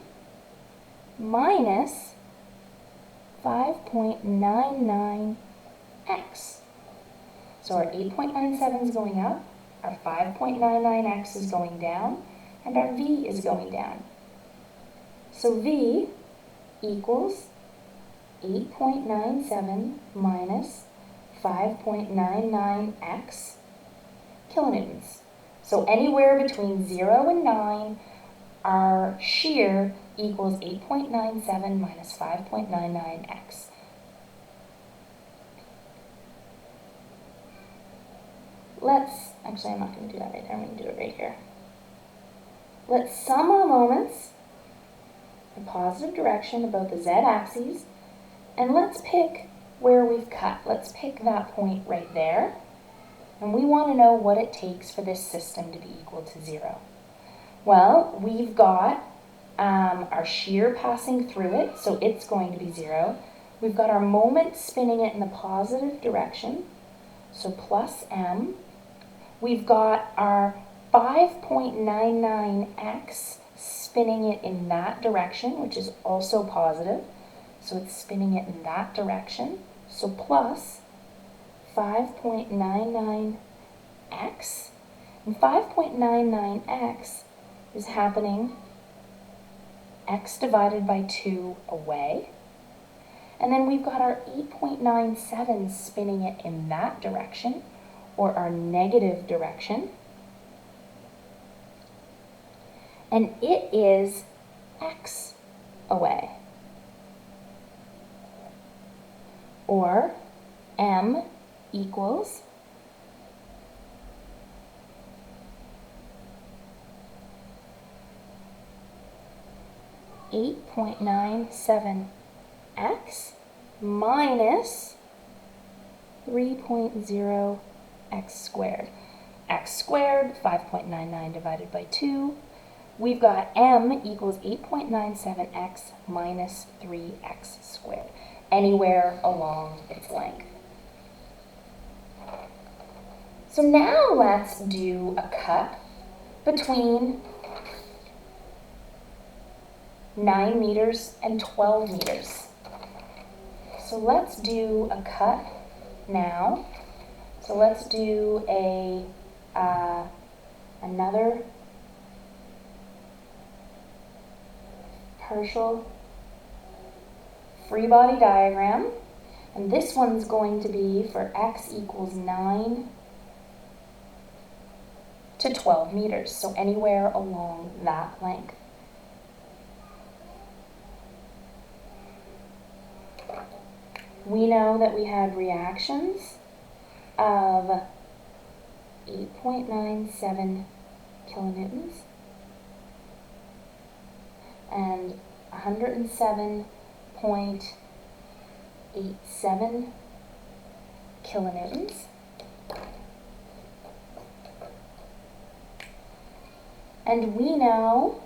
minus 5.99x. So our 8.97 is going up, our 5.99x is going down, and our v is going down. So v equals 8.97 minus 5.99x kilonewtons. So anywhere between 0 and 9, our shear equals 8.97 minus 5.99x. actually I'm not going to do that right there, I'm going to do it right here. Let's sum our moments in positive direction about the z-axes, and let's pick where we've cut. Let's pick that point right there, and we want to know what it takes for this system to be equal to 0. Well, we've got our shear passing through it, so it's going to be 0. We've got our moment spinning it in the positive direction, so plus m. We've got our 5.99x spinning it in that direction, which is also positive, so it's spinning it in that direction, so plus 5.99x, and 5.99x is happening x divided by 2 away. And then we've got our 8.97 spinning it in that direction, or our negative direction. And it is x away. Or m equals 8.97x minus 3.0 x squared. X squared, 5.99 divided by 2. We've got m equals 8.97x minus 3x squared, anywhere along its length. So now let's do a cut between 9 meters and 12 meters. So let's do a cut now. So let's do another partial free body diagram, and this one's going to be for x equals 9 to 12 meters, so anywhere along that length. We know that we had reactions of 8.97 kilonewtons and 107.87 kilonewtons. And we know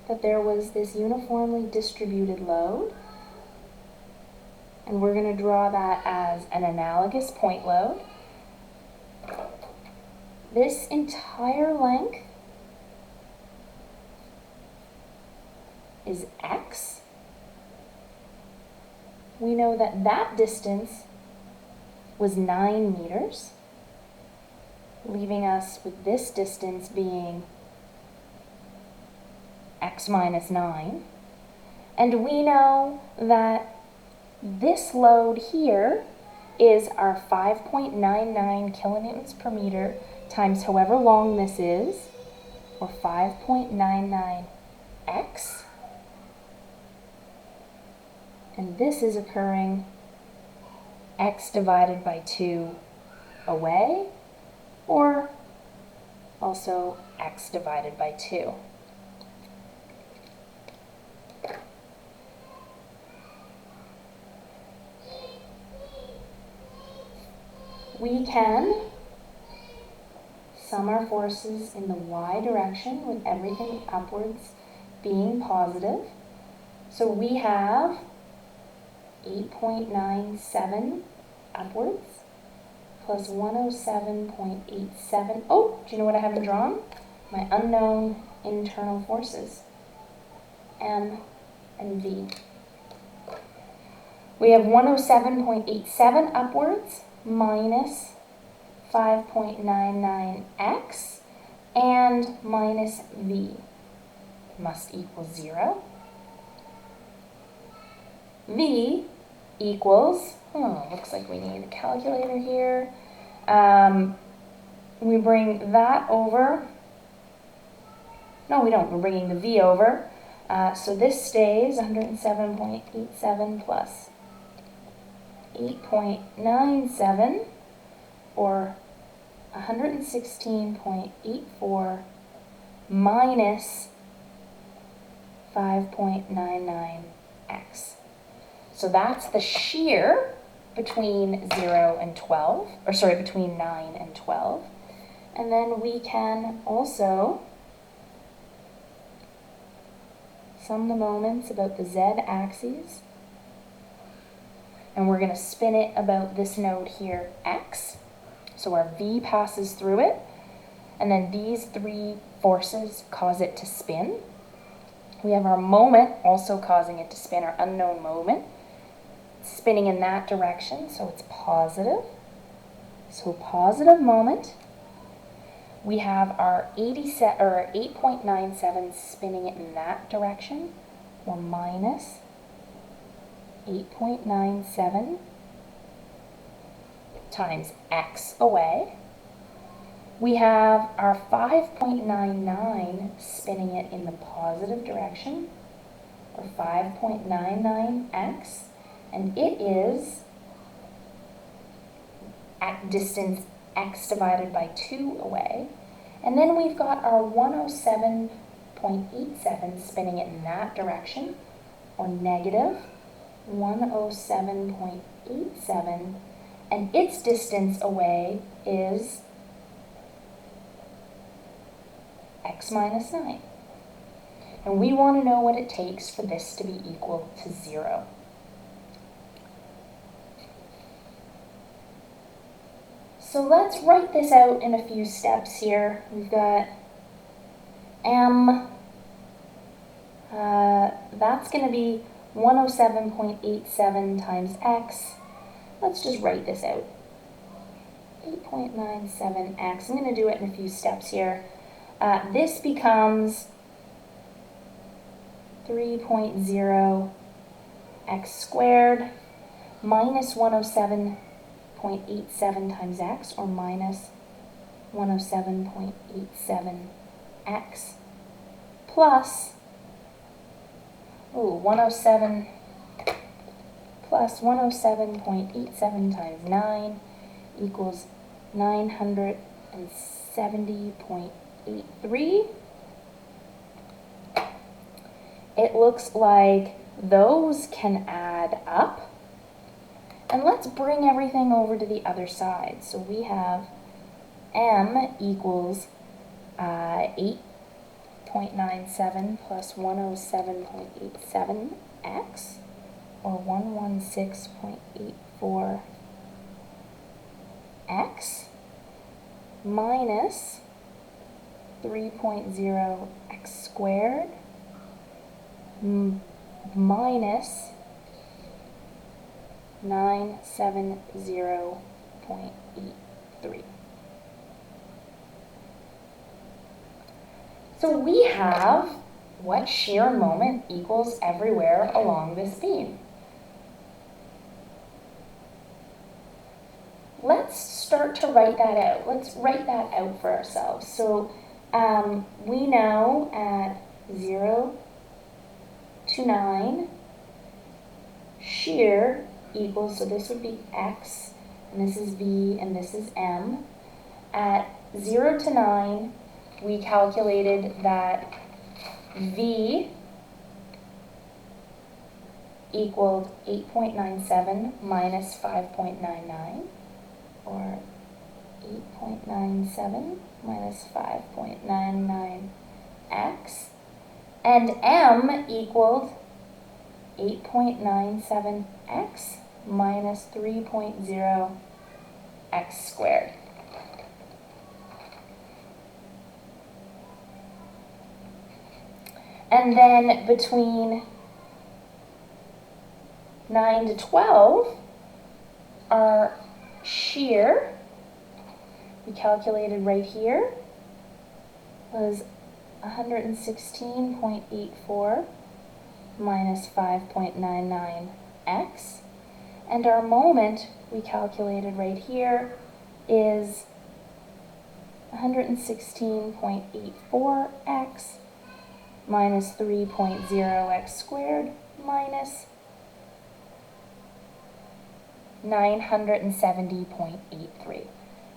that there was this uniformly distributed load, and we're going to draw that as an analogous point load. This entire length is x. We know that that distance was 9 meters, leaving us with this distance being x minus 9. And we know that this load here is our 5.99 kilonewtons per meter times however long this is, or 5.99x. And this is occurring x divided by 2 away, or also x divided by 2. We can sum our forces in the y direction with everything upwards being positive. So we have 8.97 upwards plus 107.87. Oh, do you know what I haven't drawn? My unknown internal forces, M and V. We have 107.87 upwards minus 5.99x and minus V must equal 0. V equals, looks like we need a calculator here. We bring that over. No, we don't. We're bringing the V over. So this stays 107.87 plus 8.97 or 116.84 minus 5.99x. So that's the shear between 0 and 12, or sorry, between 9 and 12. And then we can also sum the moments about the z-axes. And we're going to spin it about this node here, x. So our v passes through it. And then these three forces cause it to spin. We have our moment also causing it to spin, our unknown moment. Spinning in that direction, so it's positive. So positive moment. We have our 8.97 spinning it in that direction, or minus 8.97 times x away. We have our 5.99 spinning it in the positive direction, or 5.99x, and it is at distance x divided by 2 away. And then we've got our 107.87 spinning it in that direction, or negative 107.87, and its distance away is x minus 9. And we want to know what it takes for this to be equal to 0. So let's write this out in a few steps here. We've got m, that's going to be 107.87 times x. Let's just write this out. 8.97x. I'm going to do it in a few steps here. This becomes 3.0 x squared minus 107.87 times x, or minus 107.87x, plus 107 plus 107.87 times 9 equals 970.83. It looks like those can add up. And let's bring everything over to the other side. So we have m equals 8.97 plus 107.87x, or 116.84x, minus 3.0x squared minus 970.83. So we have what shear moment equals everywhere along this beam. Let's start to write that out. Let's write that out for ourselves. So we know at 0 to 9, shear equals, so this would be x, and this is v, and this is m. At 0 to 9, we calculated that v equaled 8.97 minus 5.99, or 8.97 minus 5.99x, and m equaled 8.97x minus 3.0x squared. And then between 9 to 12, our shear, we calculated right here, was 116.84 minus 5.99x. And our moment, we calculated right here, is 116.84x minus 3.0x squared minus 970.83.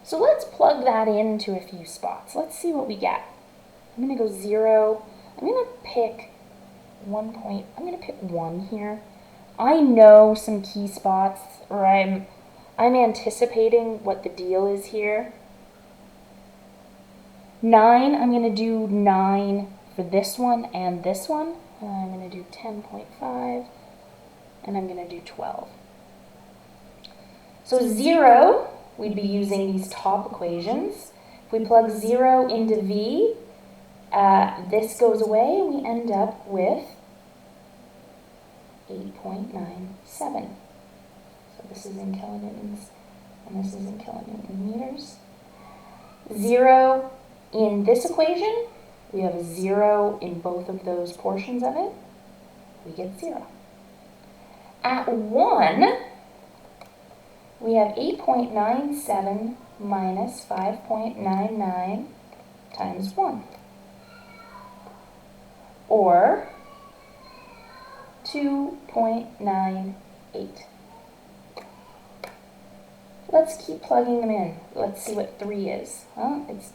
So let's plug that into a few spots. Let's see what we get. I'm going to go 0. I'm going to pick 1 point. I'm going to pick 1 here. I know some key spots, or I'm anticipating what the deal is here. 9, I'm going to do 9 for this one and this one. And I'm going to do 10.5, and I'm going to do 12. So 0, we'd be using these top equations. If we plug 0 into V, this goes away, and we end up with 8.97. So this is in kilonewtons, and this is in kilonewton meters. 0 in this equation, we have a 0 in both of those portions of it. We get 0. At 1, we have 8.97 minus 5.99 times 1. Or 2.98. Let's keep plugging them in. Let's see what 3 is. Well, it's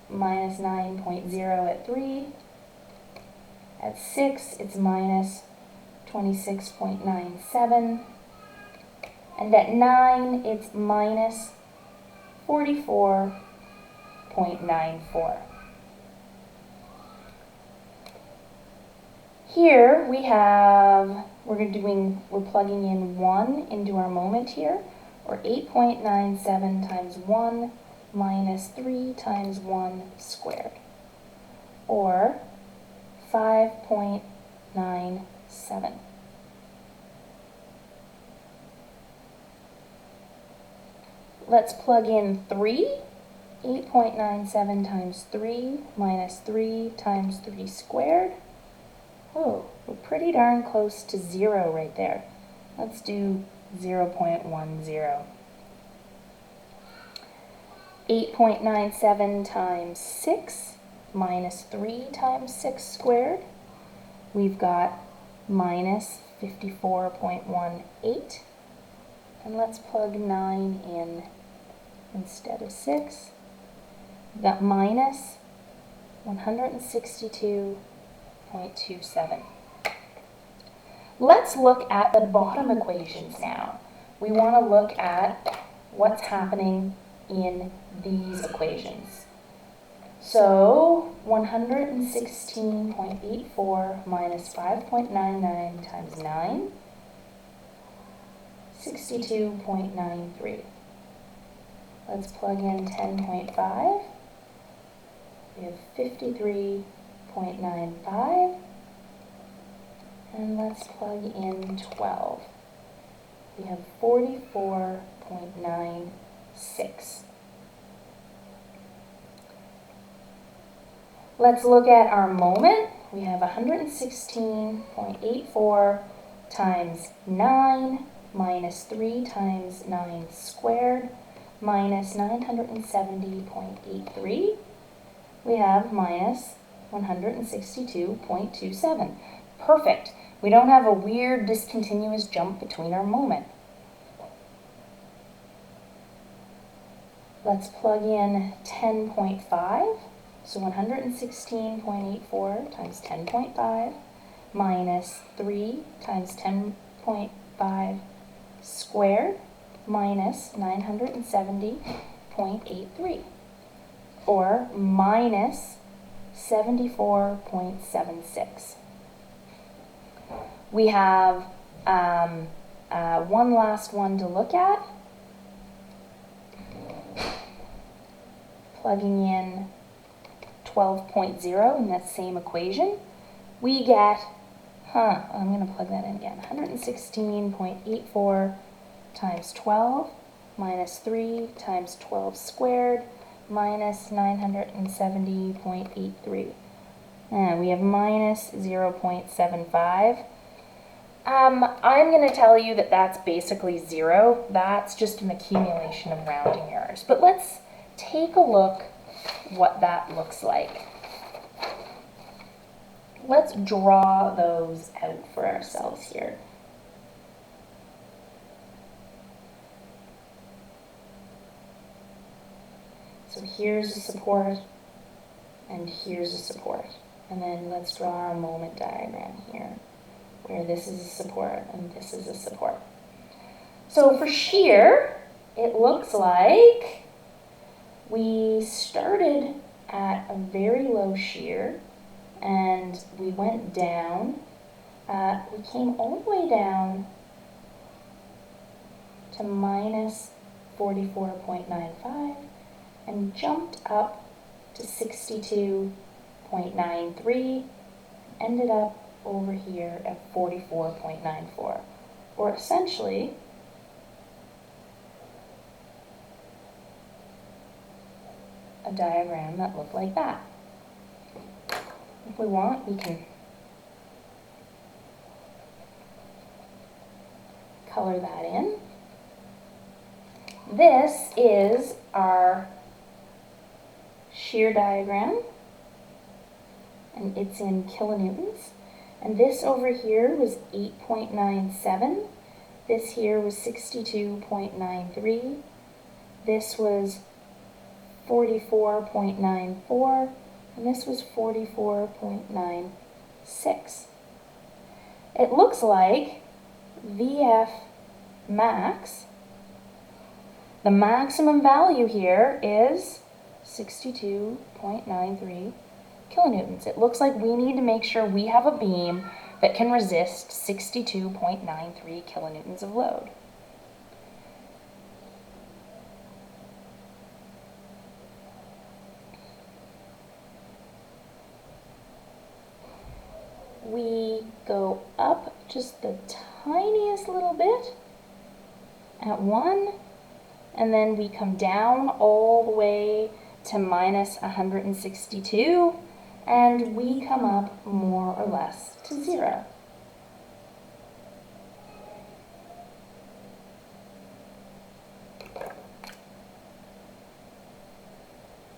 minus 9.0 at 3. At 6, it's minus 26.97. And at 9, it's minus 44.94. Here we have, we're plugging in 1 into our moment here, or 8.97 times 1 minus 3 times 1 squared, or 5.97. Let's plug in 3. 8.97 times 3 minus 3 times 3 squared. Oh, we're pretty darn close to 0 right there. Let's do 0.10. 8.97 times 6 minus 3 times 6 squared. We've got minus 54.18. And let's plug 9 in instead of 6. We've got minus 162.27. Let's look at the bottom equations now. We want to look at what's happening in these equations. So 116.84 minus 5.99 times 9, 62.93. Let's plug in 10.5. We have 53.95. And let's plug in 12. We have 44.96. Let's look at our moment. We have 116.84 times 9 minus 3 times 9 squared minus 970.83. We have minus 162.27. Perfect. We don't have a weird discontinuous jump between our moment. Let's plug in 10.5. So 116.84 times 10.5 minus 3 times 10.5 squared minus 970.83, or minus 74.76. We have one last one to look at. Plugging in 12.0 in that same equation, we get, I'm going to plug that in again, 116.84 times 12 minus 3 times 12 squared minus 970.83. And we have minus 0.75. I'm going to tell you that that's basically 0. That's just an accumulation of rounding errors. But let's take a look what that looks like. Let's draw those out for ourselves here. So here's a support, and here's a support. And then let's draw our moment diagram here, where this is a support and this is a support. So for shear, it looks like we started at a very low shear, and we went down. We came all the way down to minus 44.95 and jumped up to 62.93, ended up over here at 44.94, or essentially a diagram that looked like that. If we want, we can color that in. This is our shear diagram, and it's in kilonewtons. And this over here was 8.97. This here was 62.93. This was 44.94. And this was 44.96. It looks like VF max, the maximum value here is 62.93 kilonewtons. It looks like we need to make sure we have a beam that can resist 62.93 kilonewtons of load. We go up just the tiniest little bit at 1, and then we come down all the way to minus 162, and we come up more or less to 0.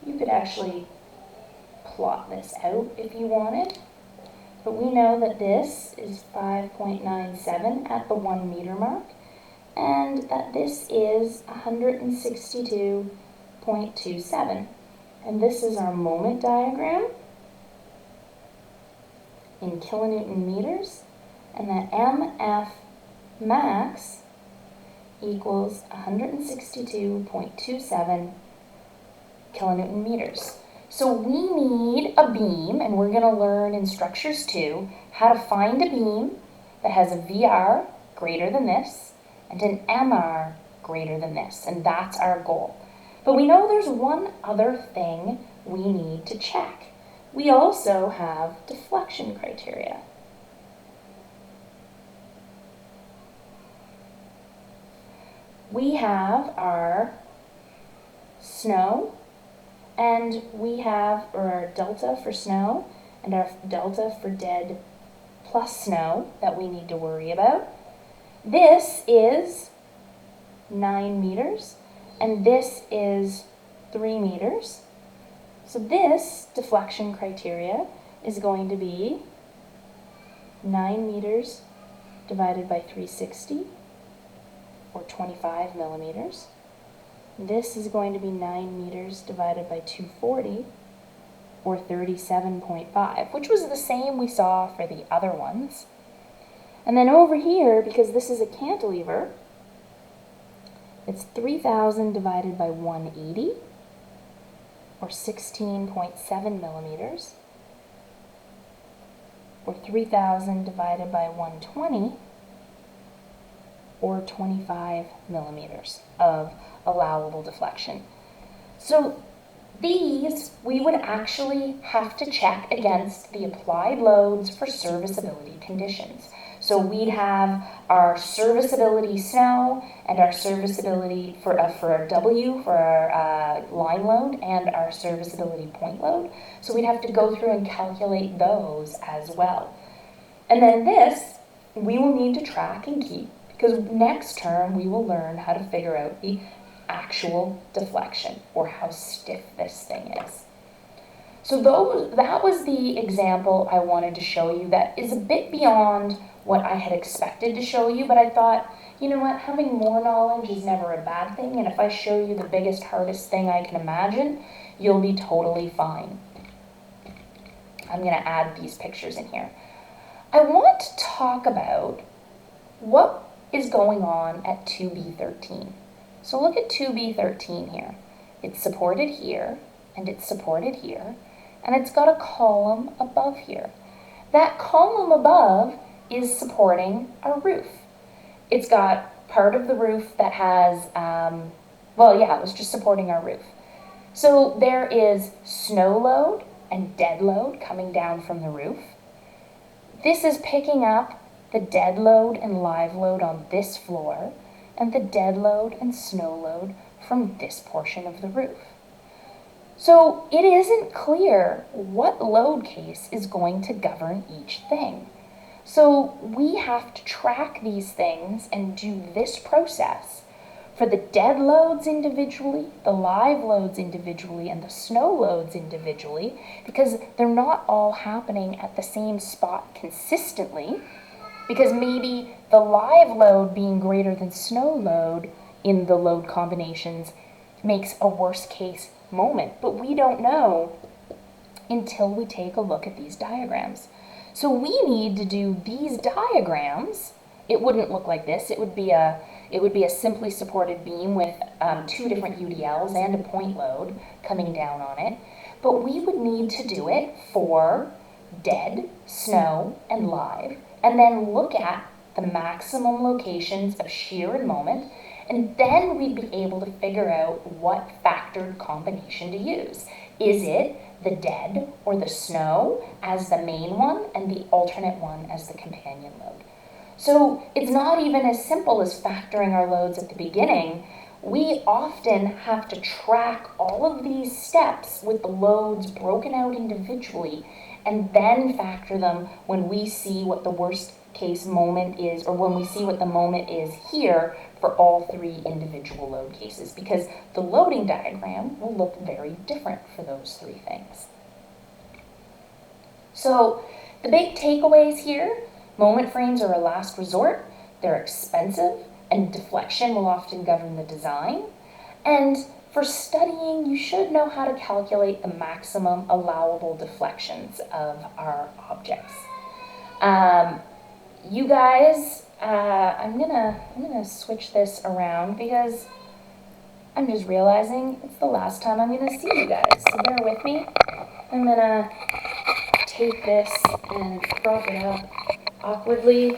You could actually plot this out if you wanted. But we know that this is 5.97 at the 1 meter mark, and that this is 162.27. And this is our moment diagram in kilonewton meters, and that MF max equals 162.27 kilonewton meters. So we need a beam, and we're going to learn in Structures 2 how to find a beam that has a VR greater than this and an MR greater than this, and that's our goal. But we know there's one other thing we need to check. We also have deflection criteria. We have our snow, and we have our delta for snow and our delta for dead plus snow that we need to worry about. This is 9 meters, and this is 3 meters. So this deflection criteria is going to be 9 meters divided by 360, or 25 millimeters. This is going to be 9 meters divided by 240, or 37.5, which was the same we saw for the other ones. And then over here, because this is a cantilever, it's 3,000 divided by 180, or 16.7 millimeters, or 3,000 divided by 120, or 25 millimeters of allowable deflection. So these we would actually have to check against the applied loads for serviceability conditions. So we'd have our serviceability snow and our serviceability for our W for our line load and our serviceability point load. So we'd have to go through and calculate those as well. And then this we will need to track and keep, because next term we will learn how to figure out the actual deflection, or how stiff this thing is. So that was the example I wanted to show you that is a bit beyond what I had expected to show you, but I thought, you know what, having more knowledge is never a bad thing, and if I show you the biggest, hardest thing I can imagine, you'll be totally fine. I'm going to add these pictures in here. I want to talk about what is going on at 2B13. So look at 2B13 here. It's supported here, and it's supported here, and it's got a column above here. That column above is supporting our roof. It's got part of the roof that has, it was just supporting our roof. So there is snow load and dead load coming down from the roof. This is picking up the dead load and live load on this floor, and the dead load and snow load from this portion of the roof. So it isn't clear what load case is going to govern each thing. So we have to track these things and do this process for the dead loads individually, the live loads individually, and the snow loads individually, because they're not all happening at the same spot consistently, because maybe the live load being greater than snow load in the load combinations makes a worst case moment, but we don't know until we take a look at these diagrams. So we need to do these diagrams. It wouldn't look like this. It would be a simply supported beam with two different UDLs and a point load coming down on it. But we would need to do it for dead, snow, and live, and then look at the maximum locations of shear and moment, and then we'd be able to figure out what factored combination to use. Is it the dead or the snow as the main one and the alternate one as the companion load? So it's not even as simple as factoring our loads at the beginning. We often have to track all of these steps with the loads broken out individually and then factor them when we see what the worst case moment is, or when we see what the moment is here for all three individual load cases, because the loading diagram will look very different for those three things. So the big takeaways here: moment frames are a last resort, they're expensive, and deflection will often govern the design. And for studying, you should know how to calculate the maximum allowable deflections of our objects. You guys, I'm gonna switch this around because I'm just realizing it's the last time I'm gonna see you guys, so bear with me. I'm gonna take this and prop it up awkwardly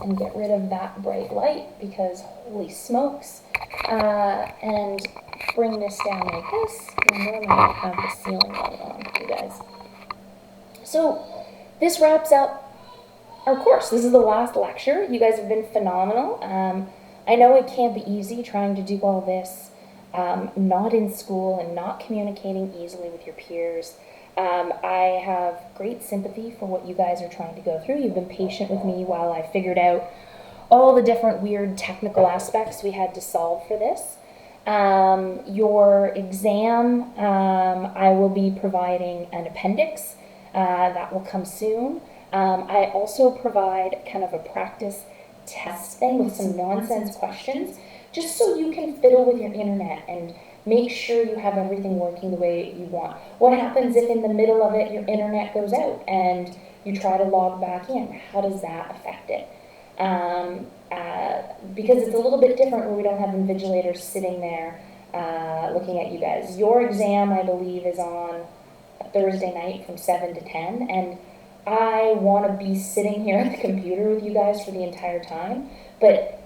and get rid of that bright light because holy smokes, and bring this down like this, and then I have the ceiling light on for you guys. So this wraps up our course. This is the last lecture. You guys have been phenomenal. I know it can't be easy trying to do all this, not in school and not communicating easily with your peers. I have great sympathy for what you guys are trying to go through. You've been patient with me while I figured out all the different weird technical aspects we had to solve for this. Your exam, I will be providing an appendix that will come soon. I also provide kind of a practice test thing with some nonsense questions, just so you can fiddle with your internet and make sure you have everything working the way you want. What happens if in the middle of it your internet goes out and you try to log back in? How does that affect it? Because it's a little bit different when we don't have invigilators sitting there looking at you guys. Your exam, I believe, is on Thursday night from 7 to 10, and I want to be sitting here at the computer with you guys for the entire time, but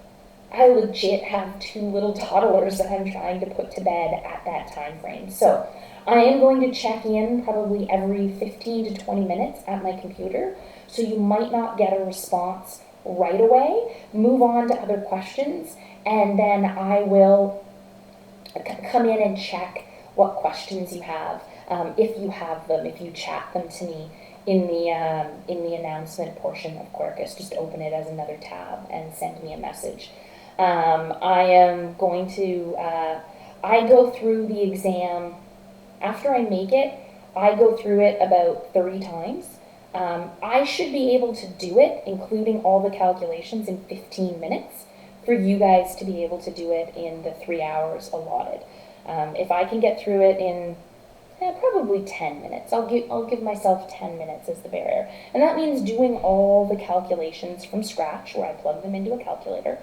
I legit have two little toddlers that I'm trying to put to bed at that time frame. So I am going to check in probably every 15 to 20 minutes at my computer, so you might not get a response right away. Move on to other questions, and then I will come in and check what questions you have, if you have them, if you chat them to me in the announcement portion of Quarkus. Just open it as another tab and send me a message. I am going to, I go through the exam, after I make it, I go through it about 30 times. I should be able to do it, including all the calculations, in 15 minutes for you guys to be able to do it in the 3 hours allotted. If I can get through it in probably 10 minutes, I'll give myself 10 minutes as the barrier. And that means doing all the calculations from scratch, where I plug them into a calculator.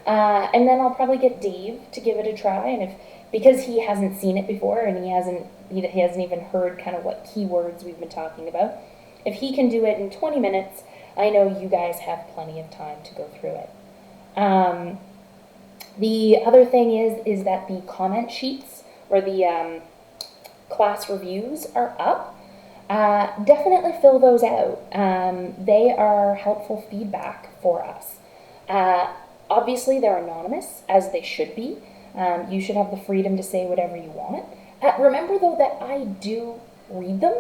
And then I'll probably get Dave to give it a try, and because he hasn't seen it before and he hasn't even heard kind of what keywords we've been talking about, if he can do it in 20 minutes, I know you guys have plenty of time to go through it. The other thing is that the comment sheets, or the class reviews, are up. Definitely fill those out. They are helpful feedback for us. Obviously, they're anonymous, as they should be. You should have the freedom to say whatever you want. Remember, though, that I do read them.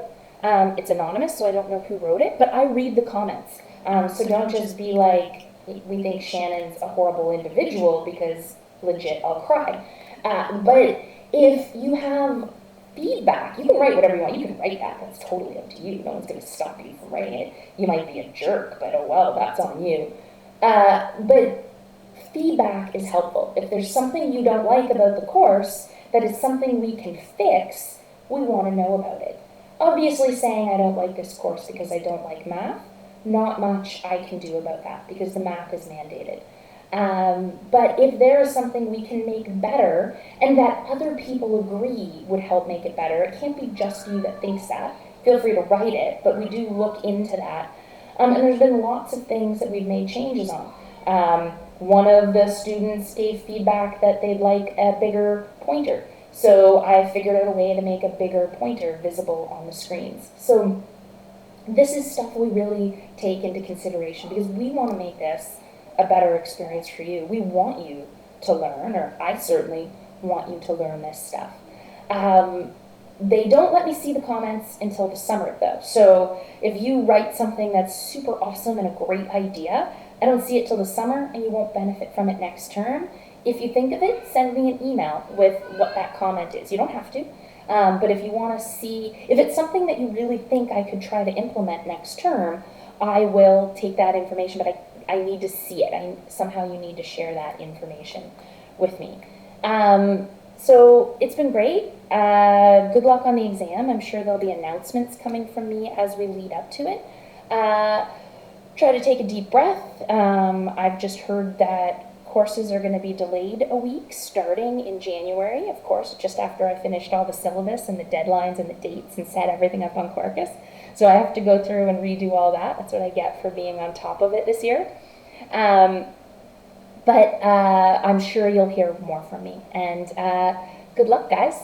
It's anonymous, so I don't know who wrote it, but I read the comments. So don't just be like, we think Shannon's a horrible individual, because legit, I'll cry. But if you have feedback, you can write whatever you want. You can write that. That's totally up to you. No one's going to stop you from writing it. You might be a jerk, but oh well, that's on you. But feedback is helpful. If there's something you don't like about the course that is something we can fix, we want to know about it. Obviously, saying I don't like this course because I don't like math, not much I can do about that, because the math is mandated. But if there is something we can make better, and that other people agree would help make it better, it can't be just you that thinks that. Feel free to write it, but we do look into that. And there's been lots of things that we've made changes on. One of the students gave feedback that they'd like a bigger pointer. So I figured out a way to make a bigger pointer visible on the screens. So this is stuff we really take into consideration, because we want to make this a better experience for you. We want you to learn, or I certainly want you to learn this stuff. They don't let me see the comments until the summer, though. So if you write something that's super awesome and a great idea, I don't see it till the summer, and you won't benefit from it next term. If you think of it, send me an email with what that comment is. You don't have to, but if you want to see, if it's something that you really think I could try to implement next term, I will take that information, but I need to see it. Somehow you need to share that information with me. So it's been great. Good luck on the exam. I'm sure there'll be announcements coming from me as we lead up to it. Try to take a deep breath. I've just heard that courses are going to be delayed a week starting in January, of course, just after I finished all the syllabus and the deadlines and the dates and set everything up on Quarkus. So I have to go through and redo all that. That's what I get for being on top of it this year. But I'm sure you'll hear more from me. And good luck, guys.